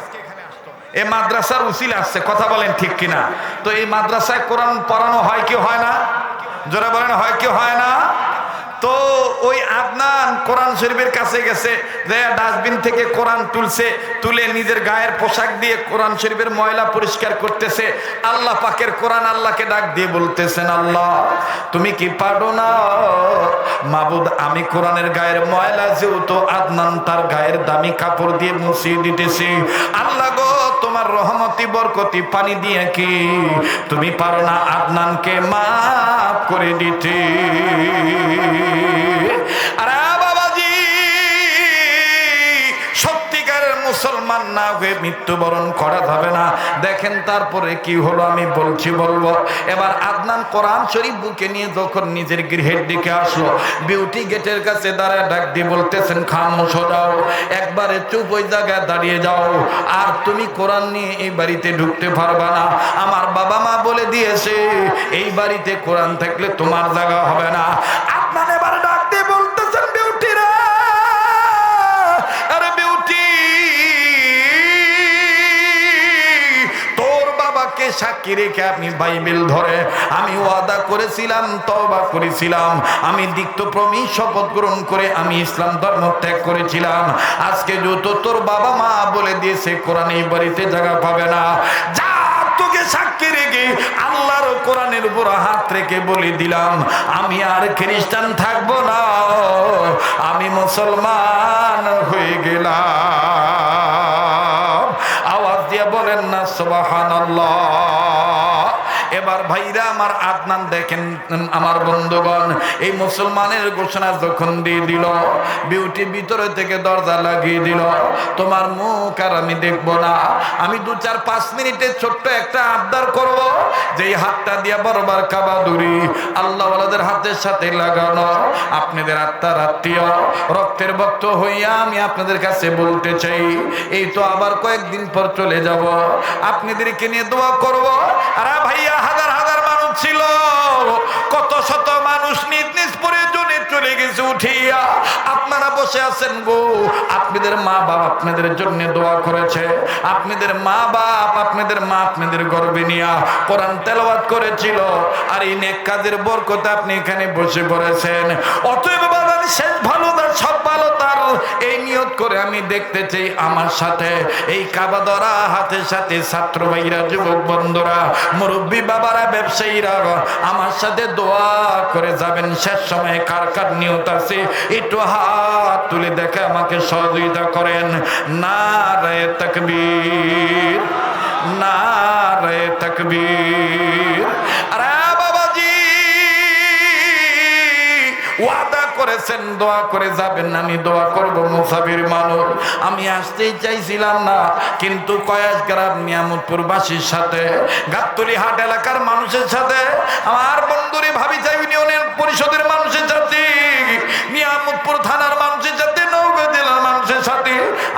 A: এই মাদ্রাসার উসিলা আসছে। কথা বলেন ঠিক কিনা? তো এই মাদ্রাসায় কোরআন পড়ানো হয় কি হয় না? জোরে বলেন, হয় কি হয় না? তো ওই আদনান কোরআন শরীফের কাছে গেছে, ডাস্টবিন থেকে কোরআন তুলছে, তুলে নিজের গায়ের পোশাক দিয়ে কোরআন শরীফের ময়লা পরিষ্কার করতেছে। আল্লাহ পাকের কোরআন আল্লাহকে ডাক দিয়ে বলতেছেন, আল্লাহ তুমি কি পারো না? মাবুদ, আমি কোরআনের গায়ের ময়লা যেহেতু আদনান তার গায়ের দামি কাপড় দিয়ে মুছিয়ে দিতেছি, আল্লাহ গো তোমার রহমতি বরকতি পানি দিয়ে কি তুমি পারো না আদনানকে মাফ করে দিতে? আরে বাবাজি, সত্যিকারের মুসলমান না হয়ে মৃত্যুবরণ করা যাবে না। দেখেন তারপরে কি হলো, আমি বলবো। এবার আদনান কোরআন শরীফ বুকে নিয়ে যখন নিজের গৃহের দিকে আসলো, বিউটি গেটের কাছে দাঁড়ায় ডাক দিয়ে বলতেছেন, খামোশ হয়ে যাও, একবারে চুপ ওই জায়গায় দাঁড়িয়ে যাও, আর তুমি কোরআন নিয়ে এই বাড়িতে ঢুকতে পারবা না। আমার বাবা মা বলে দিয়েছে এই বাড়িতে কোরআন থাকলে তোমার জায়গা হবে না। আদনান এবার ডাক দিয়ে বলতেছেন, বিউটি রে, আরে বিউটি, তোর বাবাকে সাক্ষী রেখে আমি বাইবেল ধরে আমি ওয়াদা করেছিলাম, তওবা করেছিলাম, আমি দীক্ষাপ্রমি শপথ গ্রহণ করে আমি ইসলাম ধর্ম ত্যাগ করেছিলাম। আজকে যেহেতু তোর বাবা মা বলে দিয়েছে কোরআন এই বাড়িতে জায়গা পাবে না, যা তোকে সাক্ষী রেখে আল্লাহর কোরআনের উপর হাত রেখে বলে দিলাম, আমি আর খ্রিস্টান থাকবো না, আমি মুসলমান হয়ে গেলাম। আওয়াজ দিয়ে বলেন না সুবহানাল্লাহ। এবার ভাইরা আমার, আদনান দেখেন আমার বন্ধুগণ, এই মুসলমানের ঘোষণা যখন দিয়ে দিল, বিউটি ভিতরে থেকে দরজা লাগিয়ে দিল, তোমার মুখ আর আমি দেখবো না, আমি 2-4-5 মিনিটের ছোট্ট একটা আবদার করব, যেই হাতটা দিয়া বরবার কাবা দূরি আল্লাহ ওয়ালাদের হাতের সাথে লাগানো, আপনাদের আত্মার আত্মীয় রক্তের ভক্ত হইয়া আমি আপনাদের কাছে বলতে চাই, এই তো আবার কয়েকদিন পর চলে যাব, আপনাদেরকে নিয়ে দোয়া করব। আর ভাইয়া, হাজার হাজার মানুষ ছিল, কত শত মানুষ নিজ নিজ প্রয়োজনে চলে গেছে উঠিয়া, আপনারা বসে আছেন গো, আপনাদের মা বাপ আপনাদের জন্য দোয়া করেছে, আপনাদের মা বাপ আপনাদের মা আপনাদের গর্বে নিয়া কোরআন তেলাওয়াত করেছিল, আর এই নেক কাজের বরকতে আপনি এখানে বসে পড়েছেন। অতএব বাবা, শেষ ভালো তার সব ভালো তার, এই নিয়ত করে আমি দেখতে চাই আমার সাথে এই কাবা ধরা হাতের সাথে ছাত্র ভাইরা, যুবক বন্ধুরা, মুরব্বী বাবারা, ব্যবসায়ীরা আমার সাথে দোয়া করে যাবেন। শেষ সময় কার কার নিয়ত আছে একটু হাত তুলে দেখে আমাকে সহযোগিতা করেন। নারে তাকবীর, নারে তাকবীর। আরে বাবাজি, ওয়াদা করেছেন দোয়া করে যাবেন, আমি দোয়া করব মুসাফির মানুষ। আমি আসতেই চাইছিলাম না, কিন্তু কয়াস গ্রাম নিয়ামতপুরবাসীর সাথে, গাবতলী হাট এলাকার মানুষের সাথে, আমার বন্ধুরে ভাবিচা ইউনিয়নের পরিষদের মানুষের সাথে, নিয়ামতপুর থানার মানুষের সাথে, নওগাঁ জেলার মানুষের সাথে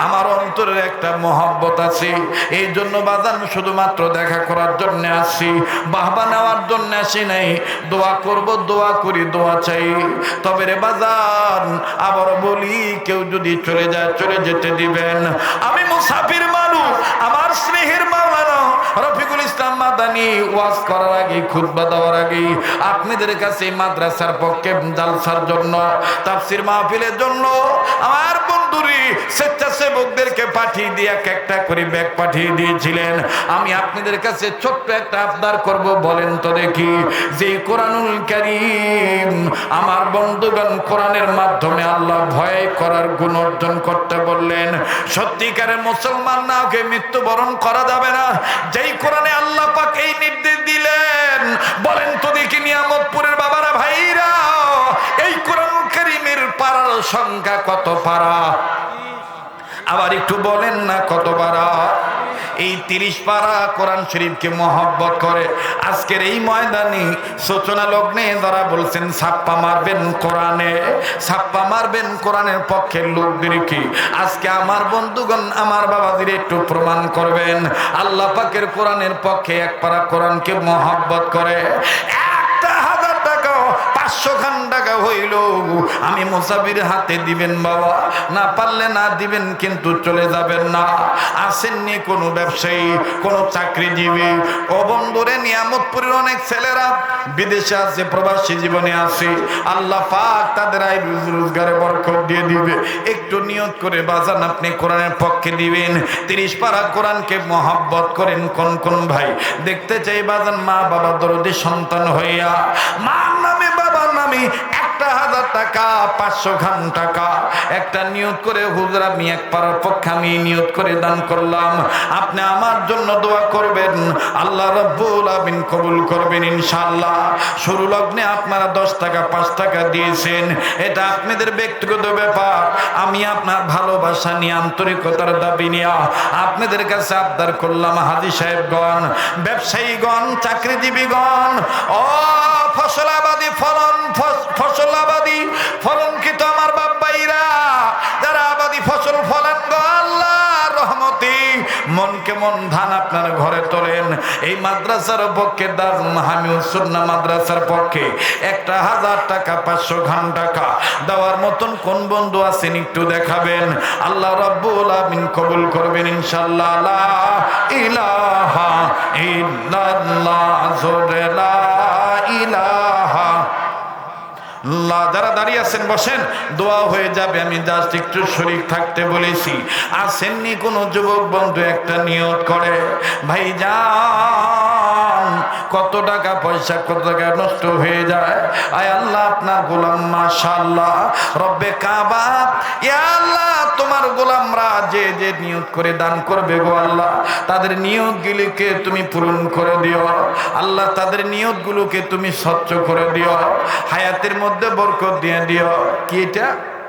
A: আমার অন্তরের একটা মহব্বত আছে। এই জন্য বাজান শুধুমাত্র দেখা করার জন্য আসি, বাহবা নেওয়ার জন্য আসি নাই। দোয়া করব, দোয়া করি, দোয়া চাই। তবে রে বাজান আবার বলি, কেউ যদি চলে যায় চলে যেতে দিবেন। আমি মুসাফির মানুষ, আমার স্নেহের মাওলানা রফিকুল ইসলাম মাদানী ওয়াজ করার আগে, খুতবা দেওয়ার আগে আপনাদের কাছে মাদ্রাসার পক্ষে জালসার জন্য, তাফসীর মাহফিলের জন্য আমার বন্ধুরি স্বেচ্ছাসেবকদেরকে পাঠিয়ে দিয়ে একটা করে ব্যাগ পাঠিয়ে দিয়েছিলেন। আমি আপনাদের কাছে ছোট্ট একটা আবদার করব, বলেন তো দেখি, যে কোরআনুল কারীম আমার বন্ধুগণ কোরআনের মাধ্যমে আল্লাহ ভয় করার গুণ অর্জন করতে বললেন, সত্যিকারের মুসলমান না ওকে মৃত্যুবরণ করা যাবে না। যেই কোরআনে আল্লাহ পাক এই নির্দেশ দিলেন, বলেন তো দেখি নিয়ামতপুরের বাবারা ভাইরা, এই কোরআনুল কারীমের পারার সংখ্যা কত পারা? আবার একটু বলেন না কত পারা? এই 30 পারা কোরআন শরীফকে মহব্বত করে আজকের এই ময়দানে সূচনা লগ্নে যারা বলছেন ছাপ্পা মারবেন কোরআনে, ছাপ্পা মারবেন কোরআনের পক্ষের লোকদেরকে, আজকে আমার বন্ধুগণ আমার বাবাদের একটু প্রমাণ করবেন আল্লাহ পাকের কোরআনের পক্ষে এক পারা কোরআনকে মহব্বত করে 1,000 টাকা 500 খান টাকা হইল আমি মুসাফির হাতে দিবেন বাবা, না পারলে না দিবেন, কিন্তু চলে যাবেন না। আসেননি কোনো ব্যবসায়ী, কোনো চাকরিজীবী, ও বন্ধুরে নিয়ামতপুরের অনেক ছেলেরা বিদেশে আছে, প্রবাসী জীবনে আছে, আল্লাহ পাক তাদের আয় রোজগারে বরকত দিয়ে দিবে। একটু নিয়ত করে বাজান আপনি কোরআনের পক্ষে দিবেন। 30 পারা কোরআনকে মহব্বত করেন কোন কোন ভাই? দেখতে চাই বাজান মা বাবা দরদি সন্তান হইয়া, মার নামে বাবার নামে 1,000 টাকা 500 খান টাকা একটা নিয়ত করে, হুজুর আমি এক পারার পক্ষে আমি নিয়ত করে দান করলাম, আপনি আমার জন্য দোয়া করবেন, আল্লাহ রাব্বুল আলামিন কবুল করবেন ইনশাআল্লাহ। শুরু লগ্নে আপনারা 10 টাকা 5 টাকা দিয়েছেন, এটা আপনাদের ব্যক্তিগত ব্যাপার। আমি আপনার ভালোবাসা নিয়ে, আন্তরিকতার দাবি নিয়ে আপনাদের কাছে আবদার করলাম, হাজী সাহেবগণ, ব্যবসায়ীগণ, চাকরিজীবীগণ, ও ফসলাবাদী ফসলাবাদী ফলনকৃত আমার বাপ্পাইরা, যারা আবাদী ফসল ফলান গো আল্লাহর রহমতে মন কেমন ধান আপনার ঘরে তোলেন। এই মাদ্রাসার পক্ষে, দারুল হামিউস সুন্নাহ মাদ্রাসার পক্ষে 1,000 টাকা 500 খান টাকা দেওয়ার মতন কোন বন্ধু আছেন একটু দেখাবেন, আল্লাহ রাব্বুল আলামিন কবুল করবেন ইনশাআল্লাহ। লা ইলাহা ইল্লাল্লাহ, জোরে লা ইলাহা। যারা দাঁড়িয়ে আছেন বসেন, দোয়া হয়ে যাবে, আমি জাস্ট একটু শরীক থাকতে বলেছি। আসেননি কোনো যুবক বন্ধু একটা নিয়ত করে, ভাই যান কত টাকা পয়সা কত টাকা নষ্ট হয়ে যায়, আয় আল্লাহ আপনার গোলাম মাশাআল্লাহ রব্বে কাবা, ইয়া আল্লাহ তোমার গোলামরা যে যে নিয়ত করে দান করবে গো আল্লাহ, তাদের নিয়তগুলোকে তুমি পূরণ করে দিও আল্লাহ, তাদের নিয়তগুলোকে তুমি স্বচ্ছ করে দিও, হায়াতের মধ্যে বরকত দিয়ে দিও। কি এটা?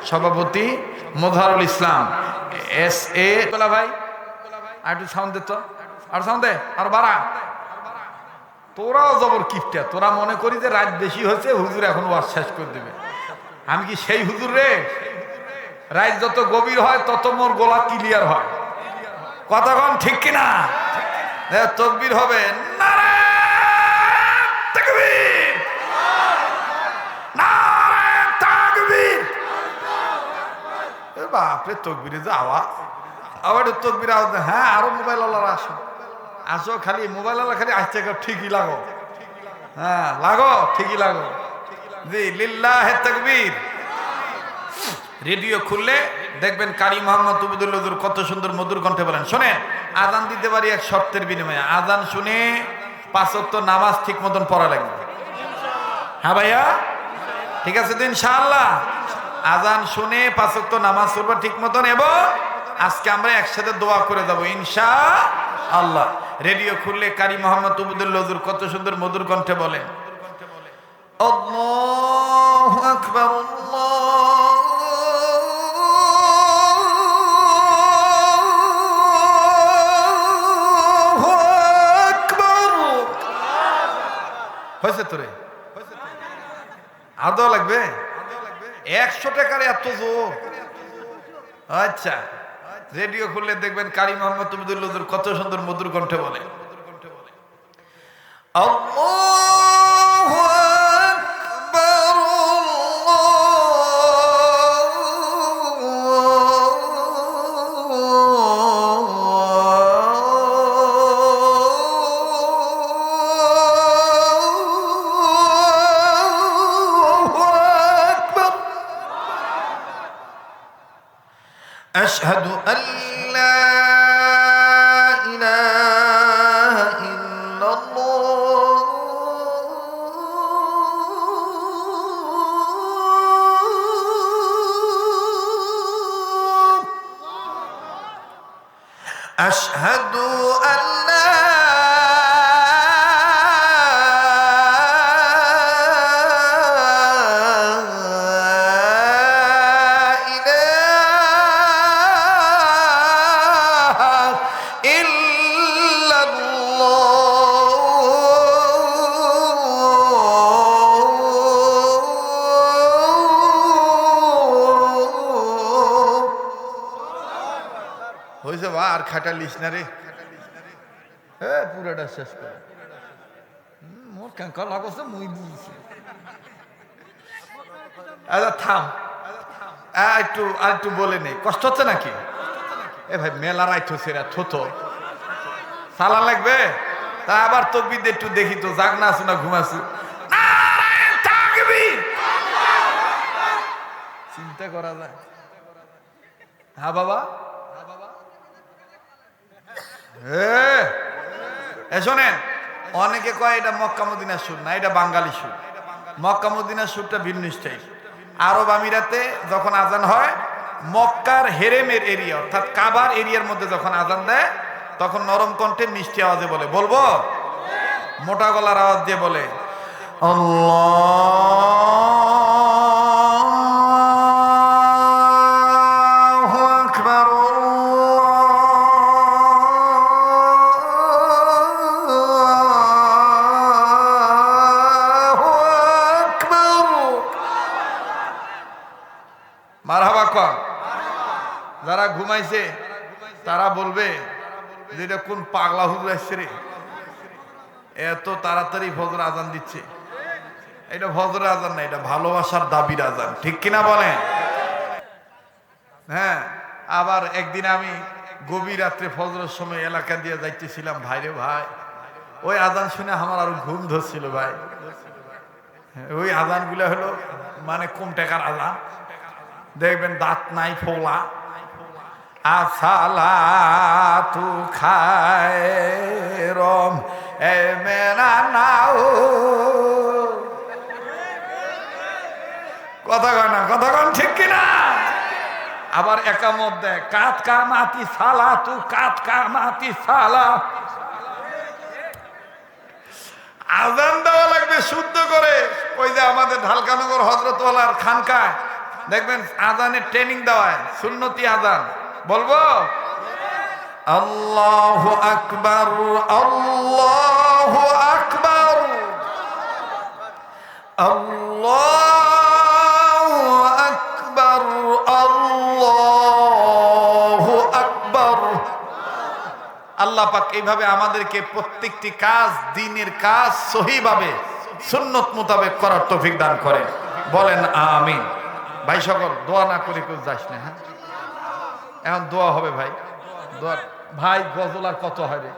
A: সভাপতি মোজাহারুল ইসলাম SA তোলা ভাই, আর একটু সাউন্ড দে তো, আর সাউন্ড দে, আর বাড়া। তোরাও জবর কিপটা, তোরা মনে করি যে রাত বেশি হয়েছে, হুজুর এখন ওয়াজ শেষ করে দেবে। আমি কি সেই হুজুর রে? রাত যত গভীর হয় তত মোর গলা ক্লিয়ার হয়। কতক্ষণ ঠিক কিনা? তকবীর হবে, নারায়ে তাকবীর, নারায়ে তাকবীর। বাপরে তকবীরে যে আওয়াজ, আবার তকবীর আওয়াজ। হ্যাঁ, আরো মোবাইল ওয়ালারা আসো, আসো, খালি মোবাইল ওয়ালা খালি আসছে, ঠিকই লাগো, হ্যাঁ লাগো, ঠিকই লাগো। জি, লিল্লাহে তাকবীর। রেডিও খুললে দেখবেন কারি মোহাম্মদ উবুদুল হুজুর কত সুন্দর মধুর কণ্ঠে বলেন। শোনেন, আজান দিতে পারি এক শর্তের বিনিময়ে, আজান শুনে 5 ওয়াক্ত নামাজ ঠিক মতন পড়া লাগবে। হ্যাঁ ভাইয়া, ঠিক আছে তো ইনশাআল্লাহ? আজান শুনে 5 ওয়াক্ত নামাজ পড়বা ঠিক মতন, এবং আজকে আমরা একসাথে দোয়া করে যাবো ইনশাআল্লাহ। রেডিও খুললে কারি মোহাম্মদ উবুদুল হুজুর কত সুন্দর মধুর কণ্ঠে বলেন, আল্লাহু আল্লাহু আকবার, আল্লাহু আকবার। হয়েছে তোরে? আদৌ লাগবে? 100 টাকার এত জোর? আচ্ছা, রেডিও খুললে দেখবেন কারি মোহাম্মদ তবিদুল হুজুর কত সুন্দর মধুর কণ্ঠে বলে, আল্লাহু আকবার, আল্লাহু আকবার, আশহাদু আল্লা ইলাহা ইল্লাল্লাহ, আশহাদু আল্লা হয়েছে বা আর খাটালিস না রে, হ্যাঁ পুরাটা শেষ করে মোর কাঙ্কা লাগছে মুই বুঝছি। আচ্ছা থাম, একটু আর একটু বলে নেই, কষ্ট হচ্ছে নাকি? এ ভাই মেলা রাইট হচ্ছে রে, থোত সালা লাগবে তা আবার তকবির একটু দেখি তো, জাগ না আসু না ঘুমাসু, চিন্তা করা যায়। হ্যাঁ বাবা, শোনেন, অনেকে কয় এটা মক্কা মদিনার সুর, না এটা বাঙালি সুর। মক্কা মদিনার সুরটা ভিন্ন স্টাইল। আরব আমিরাতে যখন আজান হয়, মক্কার হেরেমের এরিয়া অর্থাৎ কাবার এরিয়ার মধ্যে যখন আজান দেয়, তখন নরম কণ্ঠে মিষ্টি আওয়াজে বলে, বলবো মোটা গলার আওয়াজ দিয়ে বলে, আল্লাহু আকবার, মারহাবা কর। যারা ঘুমাইছে তারা বলবে যে এটা কোন পাগলা হুজুর আসছে রে, এত তাড়াতাড়ি ফজর আজান দিচ্ছে। এটা ফজরের আজান না, এটা ভালোবাসার দাবির আজান, ঠিক কিনা বলেন? হ্যাঁ, আবার একদিন আমি গভীর রাত্রে ফজরের সময় এলাকা দিয়ে যাইতেছিলাম, ভাইরে ভাই ওই আজান শুনে আমার আরো ঘুম ধরছিল ভাই। ওই আজান গুলা হলো মানে কম টাকার আজান, দেখবেন দাঁত নাই ফোলা, আসালাতু খায়রুম মিনান নাওম। কথা কয় না, কথা কন ঠিক কিনা? আবার একামত দেয়, কাত কামাতি সালাতু, কাত কামাতি সালাত। আজান দেওয়া লাগবে শুদ্ধ করে। ওই যে আমাদের ঢালকানগর হযরতওয়ালার খানকায় দেখবেন আজানের ট্রেনিং দেওয়ায়, সুন্নতি আজান। বলবো আল্লাহু আকবার, আল্লাহু আকবার, আল্লাহু আকবার, আল্লাহু আকবার। আল্লাহ পাক এইভাবে আমাদেরকে প্রত্যেকটি কাজ, দ্বীনের কাজ সহিভাবে সুন্নত মোতাবেক করার তৌফিক দান করেন, বলেন আমিন। ভাই সকল দোয়া না করে কেউ যাস না। হ্যাঁ, এখন দোয়া হবে ভাই, দোয়া। ভাই গজল আর কত হয় রে?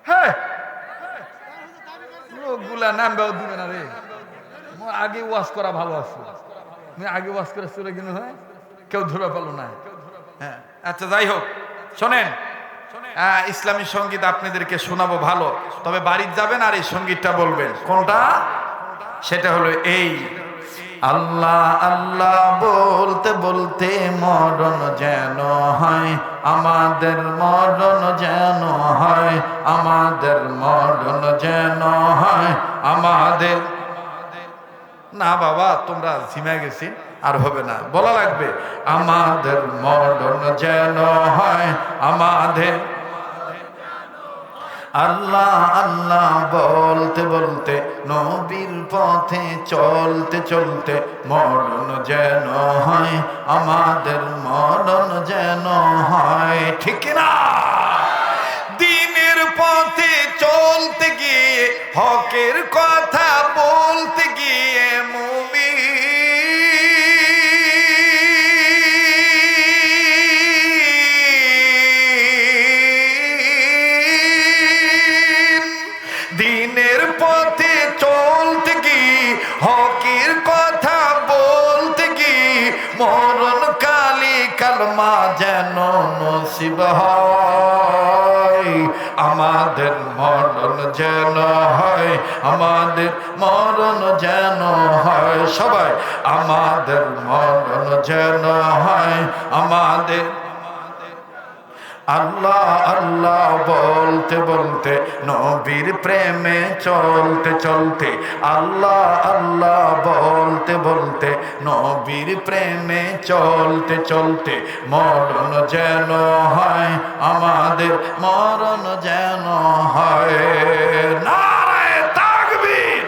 A: হ্যাঁ, লোকগুলা নামবেও দিবে না রে। আগে ওয়াজ করা ভালো আছে, আগে ওয়াজ করে চলে গেল, হয় কেউ ধরে পেলো না। হ্যাঁ, আচ্ছা যাই হোক, শোনেন, ইসলামী সঙ্গীত আপনাদেরকে শোনাবো ভালো, তবে বাড়িতে যাবেন আর এই সঙ্গীতটা বলবেন। কোনটা? সেটা হলো এই, আল্লাহ আল্লাহ বলতে বলতে মরণ যেন হয় আমাদের, মরণ যেন হয় আমাদের, মরণ যেন হয় আমাদের। না বাবা তোমরা ঝিমায় গেছি আর হবে না, বলা লাগবে আমাদের মরণ যেন হয় আমাদের। আল্লাহ আল্লাহ বলতে বলতে নবীর পথে চলতে চলতে মরণ যেন হয় আমাদের, মরণ যেন হয়, ঠিক না? দিনের পথে চলতে গিয়ে হকের কথা বলতে গিয়ে দিনের পথে চলতে গিয়ে হকের কথা বলতে গিয়ে মরণ কালে কালমা যেন নসিব হয় আমাদের, মরণ যেন হয় আমাদের, মরণ যেন হয়, সবাই আমাদের মরণ যেন হয় আমাদের। আল্লাহ আল্লাহ বলতে বলতে নবীর প্রেমে চলতে চলতে, আল্লাহ আল্লাহ বলতে বলতে নবীর প্রেমে চলতে চলতে মরণ যেন হয় আমাদের, মরণ যেন হয়। নারে তাকবীর!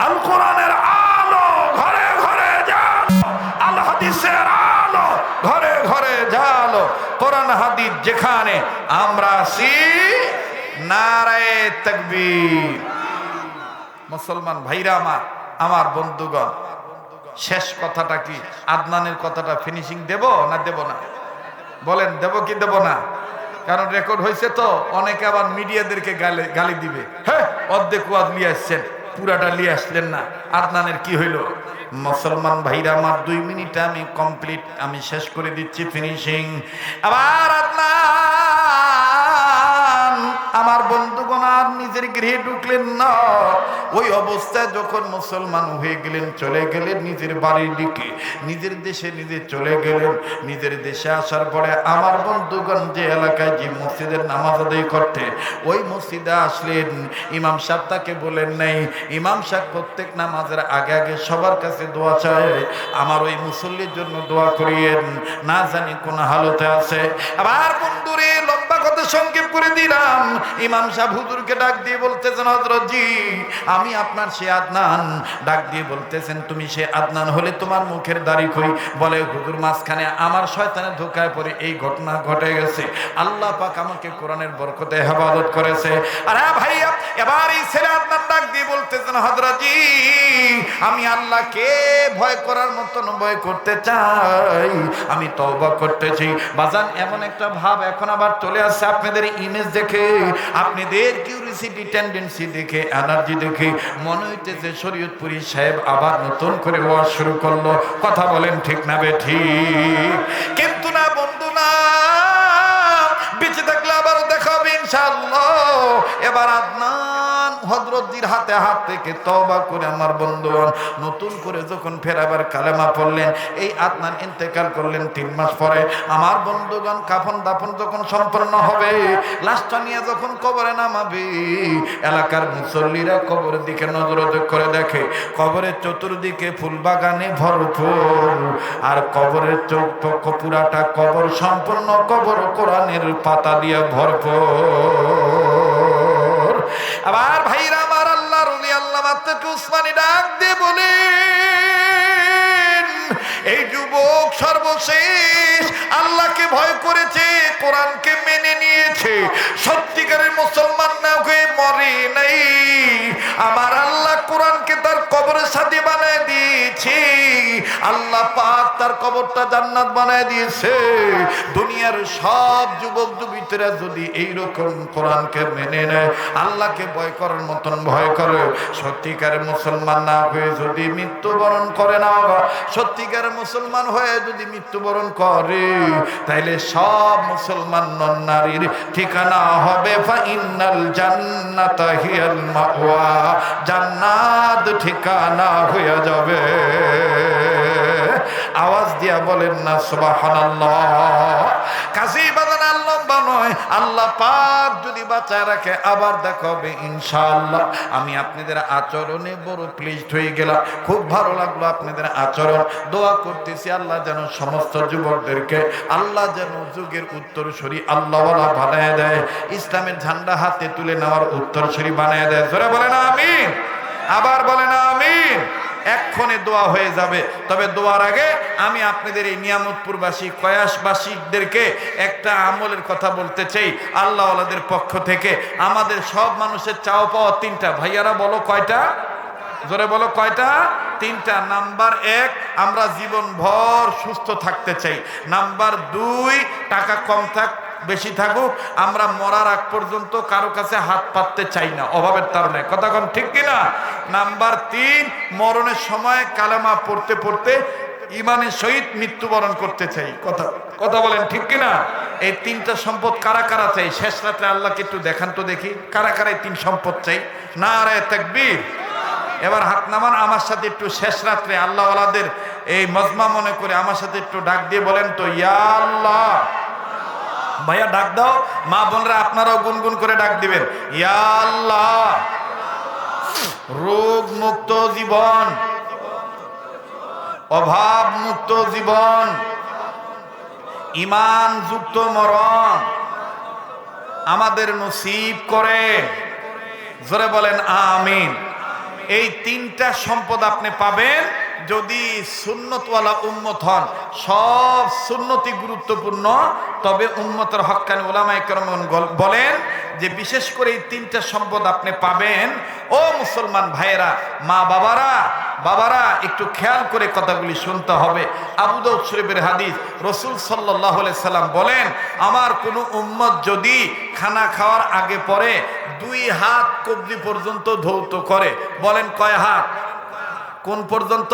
A: আল কোরআনের আলো ঘরে ঘরে জালো, আল হাদিসের আলো ঘরে ঘরে জালো। কোরআন হাদিস যেখানে আমরা আছি, নারে তাকবীর। মুসলমান ভাইরা আমার, আমার বন্ধুগণ, শেষ কথাটা কি? আদনানের কথাটা ফিনিশিং দেব না দেব না? বলেন দেব কি দেব না? কারণ রেকর্ড হয়েছে তো, অনেকে আবার মিডিয়াদেরকে গালি দিবে, হ্যাঁ অর্ধেক ওয়াজ নিয়ে আসছেন, পুরাটা নিয়ে আসলেন না। আদনানের কি হইল? মুসলমান ভাইরা আমার 2 মিনিট আমি কমপ্লিট, আমি শেষ করে দিচ্ছি, ফিনিশিং। আবার আদনান আমার বন্ধুগণ আর নিজের গৃহে ঢুকলেন না। ওই অবস্থায় যখন মুসলমান হয়ে গেলেন, চলে গেলেন নিজের বাড়ির দিকে, নিজের দেশে নিজে চলে গেলেন। নিজের দেশে আসার পরে আমার বন্ধুগণ যে এলাকায় যে মসজিদের নামাজ আদায় করতে, ওই মসজিদে আসলেন। ইমাম সাহেব তাকে বলেন নাই, ইমাম সাহেব প্রত্যেক নামাজের আগে আগে সবার কাছে দোয়া চায়, আমার ওই মুসল্লির জন্য দোয়া করিয়েন, না জানি কোন হালতে আছে। আবার বন্ধুরে লম্বা কথা সংক্ষেপ করে দিলাম, ইমাম সাহেব হুজুরকে ডাক দিয়ে বলতেছেন, হযরত জি আমি আপনার সে আদনান। ডাক দিয়ে বলতেছেন, তুমি সে আদনান হলে তোমার মুখের দাড়ি কই? বলে হুজুর মাঝখানে আমার শয়তানের ধোঁকায় পড়ে এই ঘটনা ঘটে গেছে, আল্লাহ পাক আমাকে কোরআনের বরকতে হেফাজত করেছে। আরে ভাইয়া, এবার এই ছেলে আদনান ডাক দিয়ে বলতেছেন, হযরত জি আমি আল্লাহকে ভয় করার মতন ভয় করতে চাই, আমি তওবা করতেছি। বাজান এমন একটা ভাব এখন আবার চলে আসছে আপনাদের ইমেজ দেখে, আপনাদের কিউরিসিটি টেন্ডেন্সি দেখে, এনার্জি দেখে মনে হইতেছে শরীয়তপুরী সাহেব আবার নতুন করে ওয়াজ শুরু করলো। কথা বলেন ঠিক না বেঠিক? কিন্তু না বন্ধু, না, বেঁচে থাকলে আবারও দেখা হবে ইনশাআল্লাহ। এবার আদনান হযরতজির হাতে হাত থেকে তওবা করে আমার বন্ধুগণ নতুন করে যখন ফেরাবার কালেমা পড়লেন, এই আদনান ইন্তেকাল করলেন 3 মাস পরে। আমার বন্ধুগণ কাফন দাফন যখন সম্পন্ন হবে, লাশটা নিয়ে যখন কবরে নামাবে, এলাকার মুসল্লিরা কবরের দিকে নজর করে দেখে, কবরের চতুর্দিকে ফুল বাগানে ভরপুর, আর কবরের পুরাটা কবর সম্পূর্ণ কবর কোরআনের পাতা দিয়ে ভরপুর। আবার ভাইরা আমার, আল্লাহর ওলি আল্লামা তাকি উসমানী ডাক দিয়ে বলেন, এই যুবক সর্বশেষ আল্লাহকে ভয় করেছে, কোরআনকে মেনে নিয়েছে, সত্যিকারের মুসলমান না হয়ে মরে নাই। আমার আল্লাহ কোরআনকে তার কবরের সাথে বানায় দিয়েছে, আল্লাহ পাক তার কবরটা জান্নাত বানায় দিয়েছে। দুনিয়ার সব যুবক যুবতীরা যদি এইরকম কোরআনকে মেনে নেয়, আল্লাহকে ভয় করার মতন ভয় করে, সত্যিকারের মুসলমান না হয়ে যদি মৃত্যুবরণ করে না, সত্যিকারের মুসলমান হয়ে যদি মৃত্যুবরণ করে, তাইলে সব মুসলমান নারীর ঠিকানা হবে ফাইনাল জান্নাতা হিয়াল মাওয়া, জান্নাত ঠিকানা হয়ে যাবে। আওয়াজ দিয়া দিয়া বলেন না সুবহানাল্লাহ। কাজী বাজান লম্বা নয়, আল্লাহ পাক যদি বাঁচায় রাখে আবার দেখা হবে ইনশাআল্লাহ। আমি আপনাদের আচরণে বড় প্লিজড হয়ে গেলাম, খুব ভালো লাগলো আপনাদের আচরণ। দোয়া করতেছি আল্লাহ যেন সমস্ত যুবকদেরকে আল্লাহ যেন যুগের উত্তরসূরি আল্লাহওয়ালা বানায় দেয়, ইসলামের ঝান্ডা হাতে তুলে নেওয়ার উত্তরসূরি বানায় দেয়। জোরে বলেন আমিন, আবার বলেন আমিন। এক্ষণে দোয়া হয়ে যাবে, তবে দোয়ার আগে আমি আপনাদের এই নিয়ামতপুরবাসী কয়াসবাসীদেরকে একটা আমলের কথা বলতে চাই আল্লাহওয়ালাদের পক্ষ থেকে। আমাদের সব মানুষের চাও পাওয়া তিনটা। ভাইয়ারা বলো কয়টা? জোরে বলো কয়টা? তিনটা। নাম্বার এক, আমরা জীবনভর সুস্থ থাকতে চাই। নাম্বার দুই, টাকা কম থাক বেশি থাকুক, আমরা মরার আগ পর্যন্ত কারো কাছে হাত পাততে চাই না, অভাবের তাড়নায়। কথা কোন ঠিক কিনা? নাম্বার তিন, মরণের সময় কালেমা পড়তে পড়তে ইমানের সহিত মৃত্যুবরণ করতে চাই। কথা বলেন ঠিক কিনা? এই তিনটা সম্পদ কারা কারা চাই? শেষ রাত্রে আল্লাহকে একটু দেখান তো দেখি, কারা কারা এই তিন সম্পদ চাই? নারে তাকবীর। এবার হাত নামান আমার সাথে একটু, শেষ রাত্রে আল্লাহওয়ালাদের এই মজমা মনে করে আমার সাথে একটু ডাক দিয়ে বলেন তো, ইয়া আল্লাহ। ভাইয়া ডাক দাও, মা বোনরা আপনারাও গুনগুন করে ডাক দিবেন, ইয়া আল্লাহ। রোগ মুক্ত জীবন, অভাব মুক্ত জীবন, ঈমান যুক্ত মরণ আমাদের নসিব করে। জোরে বলেন আমিন। এই তিনটা সম্পদ আপনি পাবেন যদি সুন্নতওয়ালা উম্মত হন। সব সুন্নতি গুরুত্বপূর্ণ, তবে উম্মতের হক্কানি উলামায়ে কেরাম বলেন যে বিশেষ করে এই তিনটা সম্পদ আপনি পাবেন। ও মুসলমান ভাইয়েরা, মা বাবারা একটু খেয়াল করে কথাগুলি শুনতে হবে। আবু দাউদ শরীফের হাদিস, রাসূল সাল্লাল্লাহু আলাইহি সাল্লাম বলেন, আমার কোনো উম্মত যদি খানা খাওয়ার আগে পরে দুই হাত কবজি পর্যন্ত ধৌত করে, বলেন কয় হাত? কোন পর্যন্ত?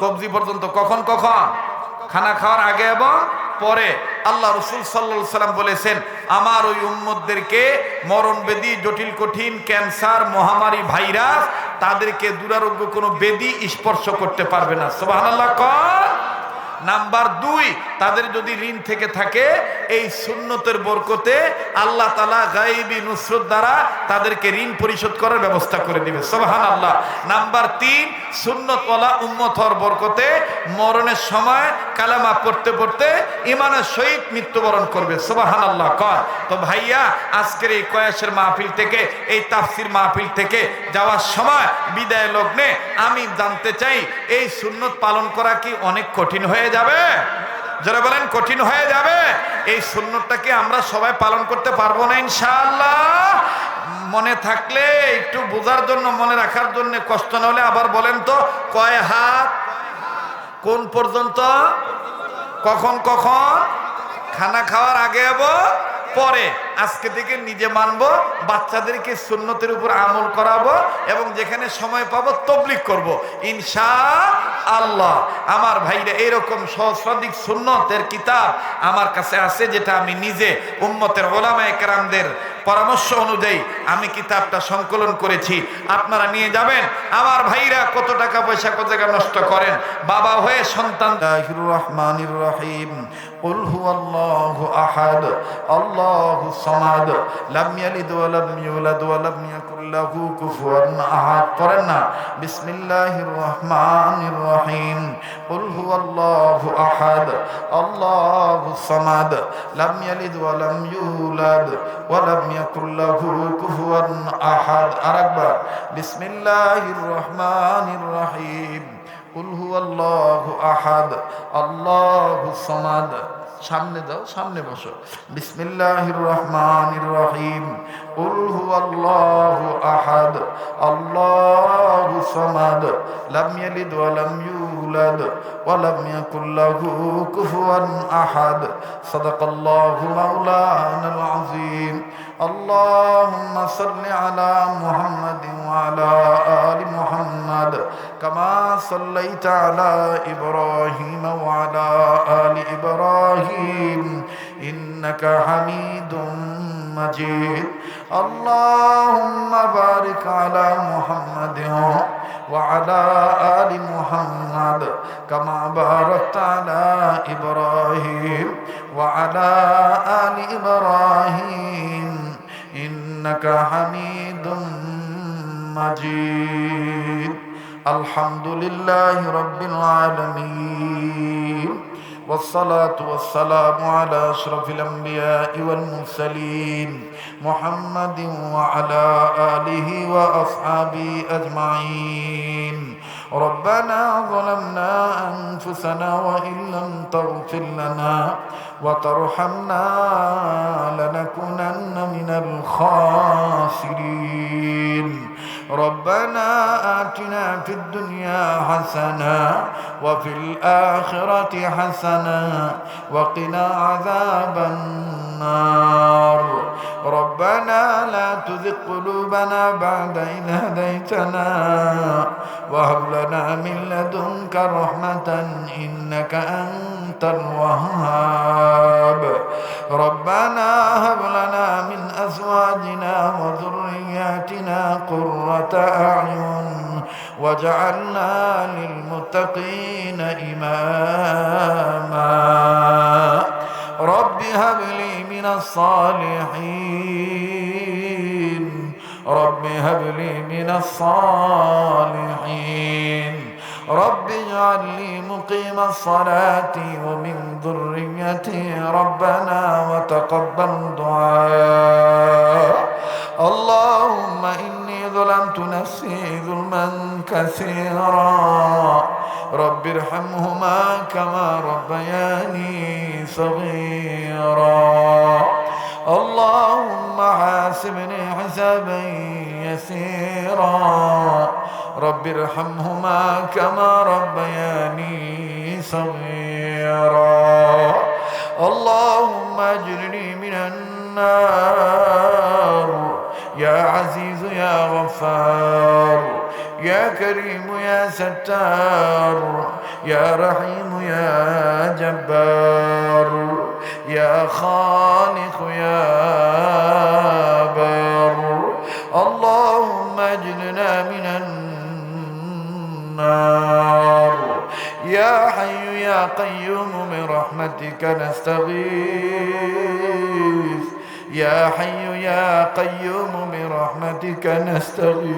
A: কবজি পর্যন্ত। কখন কখন? খানা খাওয়ার আগে এবং পরে। আল্লাহ রাসূল সাল্লাল্লাহু আলাইহি সাল্লাম বলেছেন, আমার ওই উম্মতদেরকে মরণ ব্যাধি, জটিল কঠিন ক্যান্সার, মহামারী, ভাইরাস, তাদেরকে দুরারোগ্য কোনো ব্যাধি স্পর্শ করতে পারবে না। সুবহানাল্লাহ। নাম্বার দুই, তাদের যদি ঋণ থেকে থাকে এই সুন্নতের বরকতে আল্লাহ তাআলা গায়বী নুসরত দ্বারা তাদেরকে ঋণ পরিশোধ করার ব্যবস্থা করে দিবে। সুবহানাল্লাহ। নাম্বার তিন, সুন্নতওয়ালা উম্মত হওয়ার বরকতে মরণের সময় কালেমা পড়তে পড়তে ঈমানের সহিত মৃত্যুবরণ করবে। সুবহানাল্লাহ। তো ভাইয়া, আজকের এই কয়াসের মাহফিল থেকে, এই তাফসীর মাহফিল থেকে যাওয়ার সময় বিদায় লগ্নে আমি জানতে চাই, এই সুন্নত পালন করা কি অনেক কঠিন হয়ে যাবে? যারা বলেন কঠিন হয়ে যাবে। এই সুন্নতটাকে আমরা সবাই পালন করতে পারবো না ইনশাআল্লাহ? মনে থাকলে একটু বোঝার জন্য, মনে রাখার জন্য, কষ্ট না হলে আবার বলেন তো, কয় হাত, কোন পর্যন্ত, কখন কখন? খানা খাওয়ার আগে এবং পরে। আজকে থেকে নিজে মানবো, বাচ্চাদেরকে সুন্নতের উপর আমল করাবো এবং যেখানে সময় পাবো তাবলীগ করব ইনশাআল্লাহ। আমার ভাইরা, এরকম সহস্রাধিক সুন্নতের কিতাব আমার কাছে আছে, যেটা আমি নিজে উম্মতের উলামায়ে কেরামদের পরামর্শ অনুযায়ী আমি কিতাবটা সংকলন করেছি। আপনারা নিয়ে যাবেন। আমার ভাইরা কত টাকা পয়সা কত জায়গা নষ্ট করেন, বাবা হয়ে সন্তান। রহমানির রহিম। قل هو الله أحد الله الصمد لم يلد ولم يولد ولم يكن له كفوا أحد. قرنا بسم الله الرحمن الرحيم. قل هو الله أحد الله الصمد لم يلد ولم يولد ولم يكن له كفوا أحد. أربع بسم الله الرحمن الرحيم. قل هو الله أحد الله الصمد. সামনে দাও, সামনে বসো। বিসমিল্লাহির রহমানির রহিম। কুল হুয়াল্লাহু আহাদ আল্লাহুস সামাদ লাম ইয়ালিদ ওয়া লাম ইউলাদ ওয়া লাম ইয়াকুল লাহু কুফুয়ান আহাদ। সাদাকাল্লাহু মাওলানাল আযীম। আল্লাহুম্মা সাল্লি আলা মুহাম্মাদিন ওয়া আলা আলি মুহাম্মাদ কামা সাল্লাইতা আলা ইব্রাহিম ওয়া আলা আলি ইব্রাহিম ইন্নাকা হামিদুম মাজিদ। আল্লাহুম্মা বারিক আলা মুহাম্মাদিন وعلى آل محمد كما باركت على إبراهيم وعلى آل إبراهيم إنك حميد مجيد الحمد لله رب العالمين والصلاة والسلام على أشرف الأنبياء والمرسلين محمد وعلى آله وأصحابه أجمعين ربنا ظلمنا أنفسنا وإن لم تغفر لنا وترحمنا لنكونن من الخاسرين ربنا آتنا في الدنيا حسنة وفي الآخرة حسنة وقنا عذاب النار ربنا لا تزغ قلوبنا بعد إذ هديتنا وهب لنا من لدنك رحمة إنك أنت الوهاب ربنا هب لنا من أزواجنا وذرياتنا قرة أعين واجعلنا للمتقين إماما رب هب لي من الصالحين رب هب لي من الصالحين رب اجعل لي مقيم الصلاة ومن ذريتي ربنا وتقبل دعاء اللهم إني ظلمت نفسي ظلما كثيرا رب ارحمهما كما ربياني صغيرا اللهم حاسبني حسابا يسيرا رب ارحمهما كما ربياني صغيرا اللهم اجرني من النار يا عزيز يا غفار يا كريم يا ستار يا رحيم يا جبار يا خالق يا بار اللهم اجرنا من النار يا حي يا قيوم برحمتك نستغيث يا حي يا قيوم برحمتك نستغيث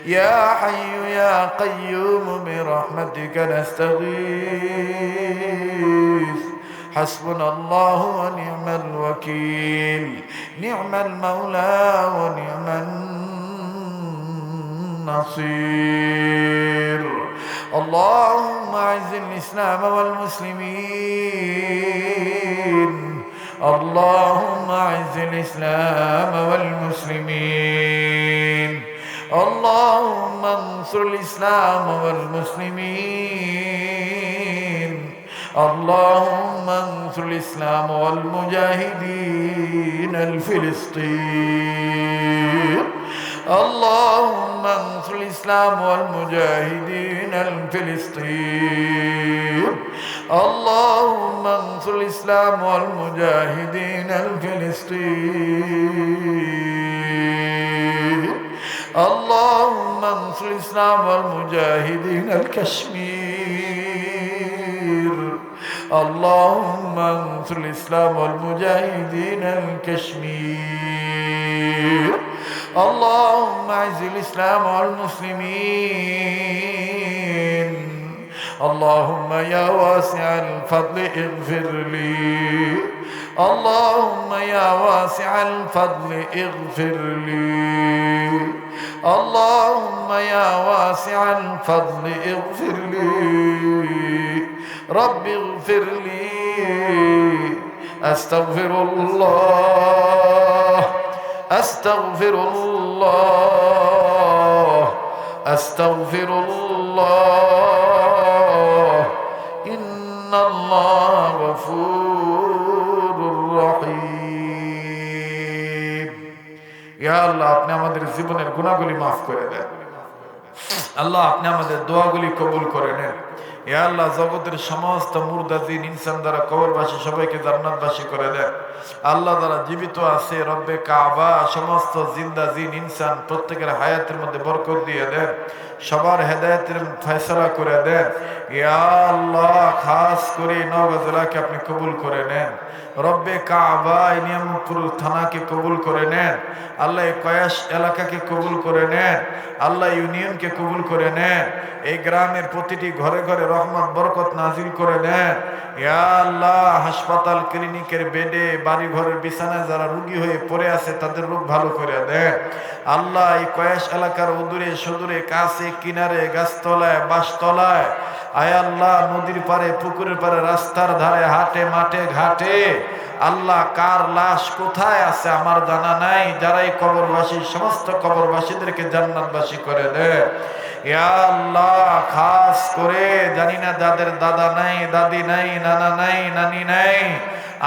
A: يا حي يا قيوم برحمتك نستغيث حسبنا الله ونعم الوكيل نعم المولى ونعم النصير اللهم أعز الإسلام والمسلمين اللهم أعز الإسلام والمسلمين اللهم انصر الإسلام والمسلمين اللهم انصر الإسلام والمجاهدين الفلسطين اللهم انصر الإسلام والمجاهدين الفلسطين اللهم انصر الإسلام والمجاهدين الفلسطين اللهم انصر الإسلام والمجاهدين الكشمير اللهم انصر الإسلام والمجاهدين الكشمير اللهم اعز الإسلام والمسلمين اللهم يا واسع الفضل اغفر لي اللهم يا واسع الفضل اغفر لي اللهم يا واسع الفضل اغفر لي رب اغفر لي أستغفر الله أستغفر الله أستغفر الله إن الله غفور رحيم يا الله আপনি আমাদের জীবনের গুনাহগুলি maaf করে দেন আল্লাহ আপনি আমাদের দোয়াগুলি কবুল করে নেন ইয়া আল্লাহ জগতের সমস্ত মুর্দাদিন ইনসান দ্বারা কবরবাসী সবাইকে জান্নাতবাসী করে দেন
B: আল্লাহ যারা জীবিত আছে রব্বে কাবা সমস্ত জিন্দা জিন ইনসান প্রত্যেকের হায়াতের মধ্যে বরকত দিয়ে দেন, সবার হেদায়েতের ফয়সালা করে দেন। ইয়া আল্লাহ খাস করে নওগাঁ জেলাকে আপনি কবুল করে নেন। রব্বে কাবা নিয়ামতপুর থানাকে কবুল করে নেন। আল্লাহ কয়াস এলাকাকে কবুল করে নেন। আল্লাহ ইউনিয়নকে কবুল করে নেন। এই গ্রামের প্রতিটি ঘরে ঘরে রহমত বরকত নাজিল করে দেন। ইয়া আল্লাহ হাসপাতাল ক্লিনিকের বেডে বাড়ি ঘরের বিছানায় যারা রোগী হয়ে পড়ে আছে তাদের রোগ ভালো করে দেন। আল্লাহ এই কয়াস এলাকার উদূরে সুদূরে কাছে কিনারে গাছতলায় বাসতলায় আয় আল্লাহ নদীর পারে পুকুরের পারে রাস্তার ধারে হাটে মাঠে ঘাটে আল্লাহ কার লাশ কোথায় আছে আমার জানা নাই, যারাই কবরবাসী সমস্ত কবরবাসীদেরকে জান্নাতবাসী করে দেয়। ইয়া আল্লাহ খাস করে জানি না যাদের দাদা নাই দাদি নাই নানা নাই নানি নাই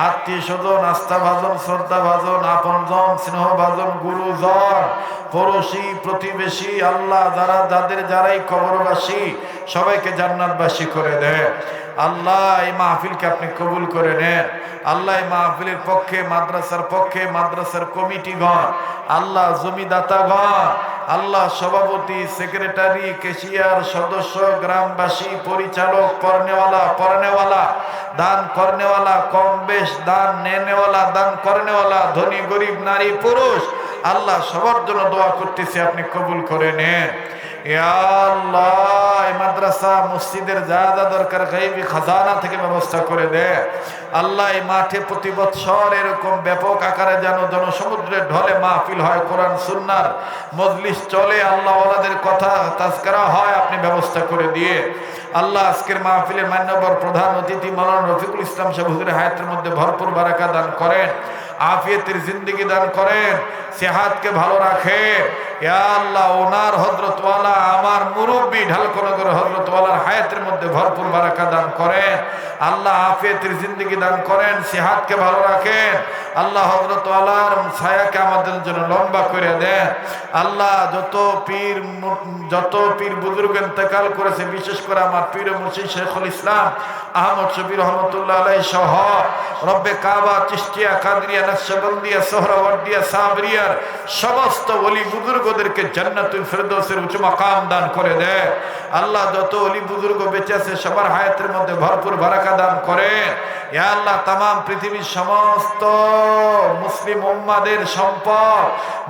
B: আত্মীয় স্বজন আস্থা ভাজন শ্রদ্ধা ভাজন আপনজন স্নেহ ভাজন গুরুজন পড়োশী প্রতিবেশী আল্লাহ যারা যারাই কবরবাসী সবাইকে জান্নাতবাসী করে দেয়। আল্লাহ এই মাহফিলকে আপনি কবুল করে নেন। আল্লাহ এই মাহফিলের পক্ষে মাদ্রাসার কমিটিগণ আল্লাহ জমিদাতাগণ আল্লাহ সভাপতি সেক্রেটারি ক্যাশিয়ার সদস্য গ্রামবাসী পরিচালক পড়নেওয়ালা দান করনেওয়ালা কম বেশ দান নেনেওয়ালা দান করনেওয়ালা ধনী গরিব নারী পুরুষ আল্লাহ সবার জন্য দোয়া করতেছি আপনি কবুল করে নেন। ইয়া আল্লাহ এই মাদ্রাসা মসজিদের যা যা দরকার গায়বী খাজানা থেকে ব্যবস্থা করে দেয়। আল্লাহ এই মাঠে প্রতি বছর এরকম ব্যাপক আকারে যেন জনসমুদ্রের ঢলে মাহফিল হয়, কোরআন সুন্নাহর মজলিস চলে, আল্লাহ ওয়ালাদের কথা তাজকিরা হয়, আপনি ব্যবস্থা করে দিয়ে আল্লাহ আজকের মাহফিলের মান্যবর প্রধান অতিথি মাওলানা রফিকুল ইসলাম সাহেব হুজুরের হায়াতের মধ্যে ভরপুর বারাকা দান করেন, আফিয়তের জিন্দেগি দান করেন, সেহাতকে ভালো রাখে। ইয়া আল্লাহ ওনার হযরত ওয়ালা আমার মুরব্বি ঢালকনগর হযরত ওয়ালার হায়াতের মধ্যে ভরপুর বারাকা দান করেন। আল্লাহ আফিয়তের জিন্দেগি দান করেন, সেহাতকে ভালো রাখেন। আল্লাহ হযরত ওয়ালার ছায়াকে আমাদের জন্য লম্বা করে দেন। আল্লাহ যত পীর বুজুর্গ ইন্তেকাল করেছে বিশেষ করে আমার পীর ও মুর্শিদ শেখুল ইসলাম আহমদ শফি রহমতুল্লাহ আলাইহি সহ রব্বে কাবা চিশতিয়া কাদরিয়া নকশবন্দিয়া সোহরাওয়ার্দিয়া সাবরিয়ার সমস্ত ওলি বুজুর্গদেরকে জান্নাতুল ফেরদৌসের উচ্চ মাকাম দান করে দেয়। আল্লাহ যত ওলি বুজুর্গ বেঁচে আছে সবার হায়াতের মধ্যে ভরপুর বারাকা দান করেন। ইয়া আল্লাহ তামাম পৃথিবীর সমস্ত মুসলিম উম্মাদের সম্পদ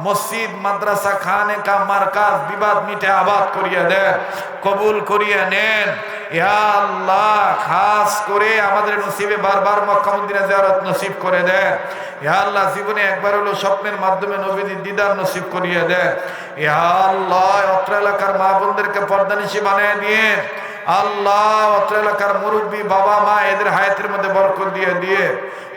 B: মসজিদ মাদ্রাসা খানেকা মারকাজ বিবাদ মিটে আবাদ করিয়া দেন, কবুল করিয়া নেন। ইয়া আল্লাহ খাস করে আমাদের নসিবে বারবার মক্কা মদিনা জিয়ারত নসিব করে দেন। ইয়া আল্লাহ জীবনে একবার হলো স্বপ্নের মাধ্যমে নবীর দিদার নসিব করিয়ে দেন। ইয়া আল্লাহ অত্র এলাকার মা বোনদেরকে পর্দানিশী বানিয়ে দিয়ে আল্লাহ অত্র এলাকার মুরব্বী বাবা মা এদের হায়াতের মধ্যে বরকত দিয়ে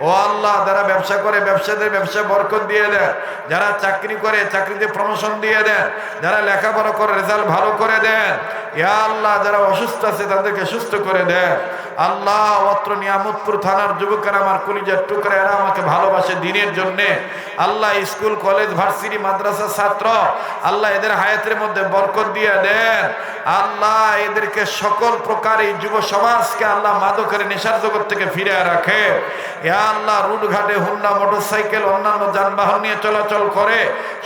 B: ও আল্লাহ যারা ব্যবসা করে ব্যবসাদের ব্যবসা বরকত দিয়ে দেন, যারা চাকরি করে চাকরিতে প্রমোশন দিয়ে দেন, যারা লেখাপড়া করে রেজাল্ট ভালো করে দেন। ইয়া আল্লাহ যারা অসুস্থ আছে তাদেরকে সুস্থ করে দেন। আল্লাহ অত্র নিয়ামতপুর থানার যুবকেরা আমার কলিজার টুকরা, এরা আমাকে ভালোবাসে দিনের জন্যে। আল্লাহ স্কুল কলেজ ভার্সিটি মাদ্রাসা ছাত্র আল্লাহ এদের হায়াতের মধ্যে বরকত দিয়ে দেন। আল্লাহ এদেরকে সকল প্রকার এই যুব সমাজকে আল্লাহ মাদকের নেশার জগৎ থেকে ফিরে রাখে। ইয়া আল্লাহ রুট ঘাটে হুন্ডা মোটরসাইকেল অন্যান্য যানবাহন নিয়ে চলাচল করে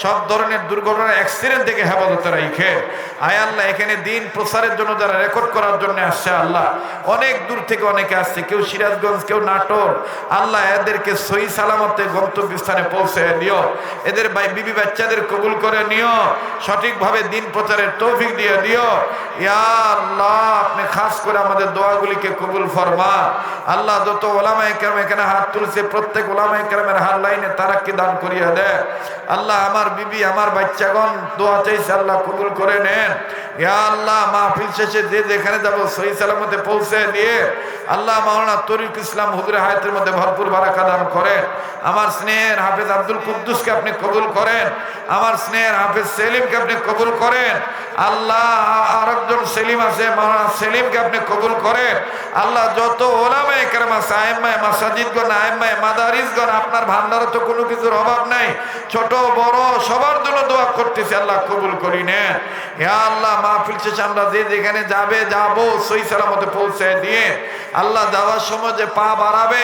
B: সব ধরনের দুর্ঘটনা অ্যাক্সিডেন্ট থেকে হেফাজতে রাখে। আয় আল্লাহ এখানে দিন প্রচারের জন্য যারা রেকর্ড করার জন্য আসছে আল্লাহ অনেক দূর থেকে অনেকে আসছে, কেউ সিরাজগঞ্জ কেউ নাটোর, আল্লাহ এদেরকে সহি সালামতে গন্তব্যস্থানে পৌঁছে দিও। এদের বিবি বাচ্চাদের কবুল করে নিও, সঠিকভাবে দিন প্রচারের তৌফিক দিয়ে দিও। ইয়া আল্লাহ আপনি খাস করে আমাদের দোয়াগুলিকে কবুল ফরমা। আল্লাহ যত ওলামায়ে কেরাম এখানে হাত তুলছে প্রত্যেক ওলামায়ে কেরামের হাত লাইনে তারাক্কি দান করিয়া দেয়। আল্লাহ আমার বিবি আমার বাচ্চাগণ দোয়া চাইছে আল্লাহ কবুল করে নেন। ইয়া আল্লাহ মাহফিল শেষে যে যেখানে যাবো সহি সালামতে পৌঁছে দিয়ে আল্লাহ মাওলানা তরিক ইসলাম হুজুরের হায়াতের মধ্যে ভরপুর বারাকা দান করেন। আমার স্নেহের হাফেজ আব্দুল কুদ্দুসকে আপনি কবুল করেন, আমার স্নেহের হাফেজ সেলিমকে আপনি কবুল করেন। আল্লাহ আরেকজন সেলিম আছে মাওলানা সেলিমকে আপনি কবুল করেন। আল্লাহ যত ওলামায়ে কেরাম আছে আইম্মায়ে মাসাজিদগণ আইম্মায়ে মাদারিসগণ আপনার ভান্ডারে তো কোনো কিছুর অভাব নাই, ছোট বড় সবার জন্য দোয়া করতেছি আল্লাহ কবুল করি নেন। ইয়া আল্লাহ মাহফিল শেষে আমরা যে যেখানে যাবো সহি সালামতে পৌঁছে দিয়ে আল্লাহ যাওয়ার সময় যে পা বাড়াবে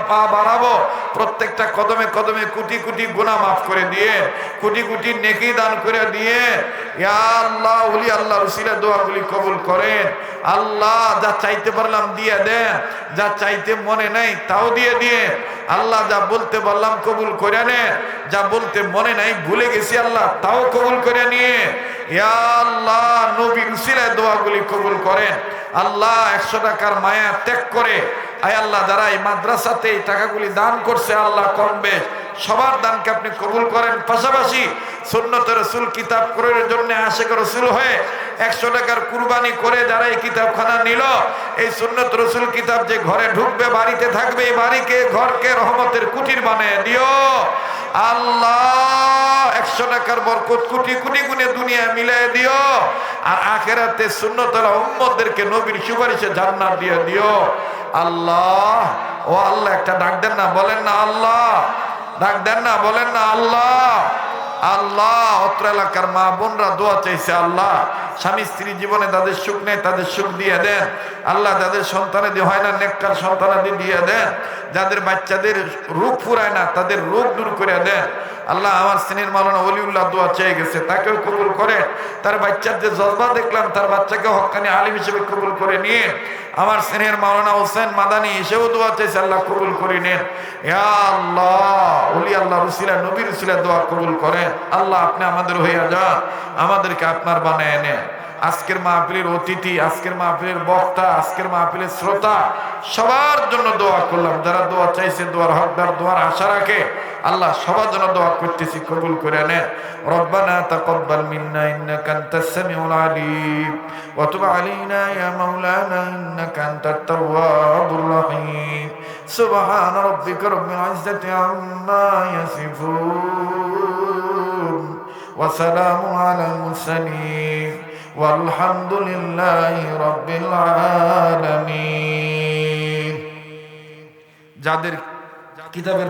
B: পা বাড়াবো, প্রত্যেকটা কদমে কদমে কোটি কোটি গুনাহ মাফ করে দিয়ে, কোটি কোটি নেকি দান করে দিয়ে। ইয়া আল্লাহ, ওলি আল্লাহর উসিলা দোয়াগুলি কবুল করেন। আল্লাহ যা চাইতে পারলাম দিয়ে দেন, যা চাইতে মনে নাই তাও দিয়ে দিয়ে। আল্লাহ যা বলতে বললাম কবুল করে নেন, যা বলতে মনে নাই ভুলে গেছি আল্লাহ তাও কবুল করে নিয়ে। ইয়া আল্লাহ, নবীর উসিলায় দোয়াগুলি কবুল করেন। আল্লাহ 100 টাকার মায়া ত্যাগ করে আয় আল্লাহ যারা এই মাদ্রাসাতে এই টাকাগুলি দান করছে, আল্লাহ কম বেশ সবার দানকে আপনি কবুল করেন। পাশাপাশি সুন্নত রাসূল কিতাব ক্রয়ের জন্য আশিক রাসূল হয়ে 100 টাকার কুরবানি করে যারা এই কিতাবখানা নিল, এই সুন্নত রাসূল কিতাব যে ঘরে ঢুকবে, বাড়িতে থাকবে, এই বাড়িকে ঘরকে রহমতের কুটির বানিয়ে দিও আল্লাহ। 100 টাকার বরকত কোটি কোটি গুণে দুনিয়া মিলিয়ে দিও, আর আখিরাতে সুন্নতওয়ালা উম্মতদেরকে নবীর সুপারিশে জান্নাত দিয়ে দিও আল্লাহ। ও আল্লাহ, একটা ডাক দেন না, বলেন না আল্লাহ, ডাক দেন না, বলেন না আল্লাহ। আল্লাহ, অত্র এলাকার মা বোনরা দোয়া চাইছে আল্লাহ, স্বামী স্ত্রী জীবনে তাদের সুখ নেই, তাদের সুখ দিয়ে দেন আল্লাহ। যাদের সন্তানাদি হয় না, নেককার সন্তানাদি দিয়ে দেন। যাদের বাচ্চাদের রোগ ফুরায় না, তাদের রোগ দূর করে দেন আল্লাহ। আমার সিনিয়র মাওলানা ওলিউল্লাহ দোয়া চেয়ে গেছে, তাকেও কবুল করে। তার বাচ্চার যে জজবা দেখলাম, তার বাচ্চাকে হক্কানি আলিম হিসেবে কবুল করে নিয়ে। আমার সিনিয়র মাওলানা হোসেন মাদানী এসেও দোয়া চাইছে, আল্লাহ কবুল করে নেন ইয়া আল্লাহ। ওলি আল্লাহর উসিলা নবীর উসিলা দোয়া কবুল করেন আল্লাহ। আপনি আমাদের হইয়া যান, আমাদেরকে আপনার বানায় নেন। আজকের মাহফিলের অতিথি, আজকের মাহফিলের বক্তা, আজকের মাহফিলের শ্রোতা, সবার জন্য দোয়া করলাম। যারা দোয়া চাইছে, দোয়ার হকদার, দোয়ার আশা রাখে আল্লাহ, সবার জন্য দোয়া করতেছি, কবুল করে নেন। রব্বানা তাকাব্বাল মিন্না ইন্নাকা আনতাস সামিউল আলিম ওয়া তুব আলাইনা ইয়া মাওলানা ইন্নাকা আনতাত তাওয়াবুর রহিম। সুবহানা রাব্বিকা রাব্বিল ইজ্জাতি আম্মা ইয়াসিফুন ওয়া সালামুন আলাল মুরসালিন ওয়ালহামদুলিল্লাহি রাব্বিল আলামিন। যাদের কিতাবের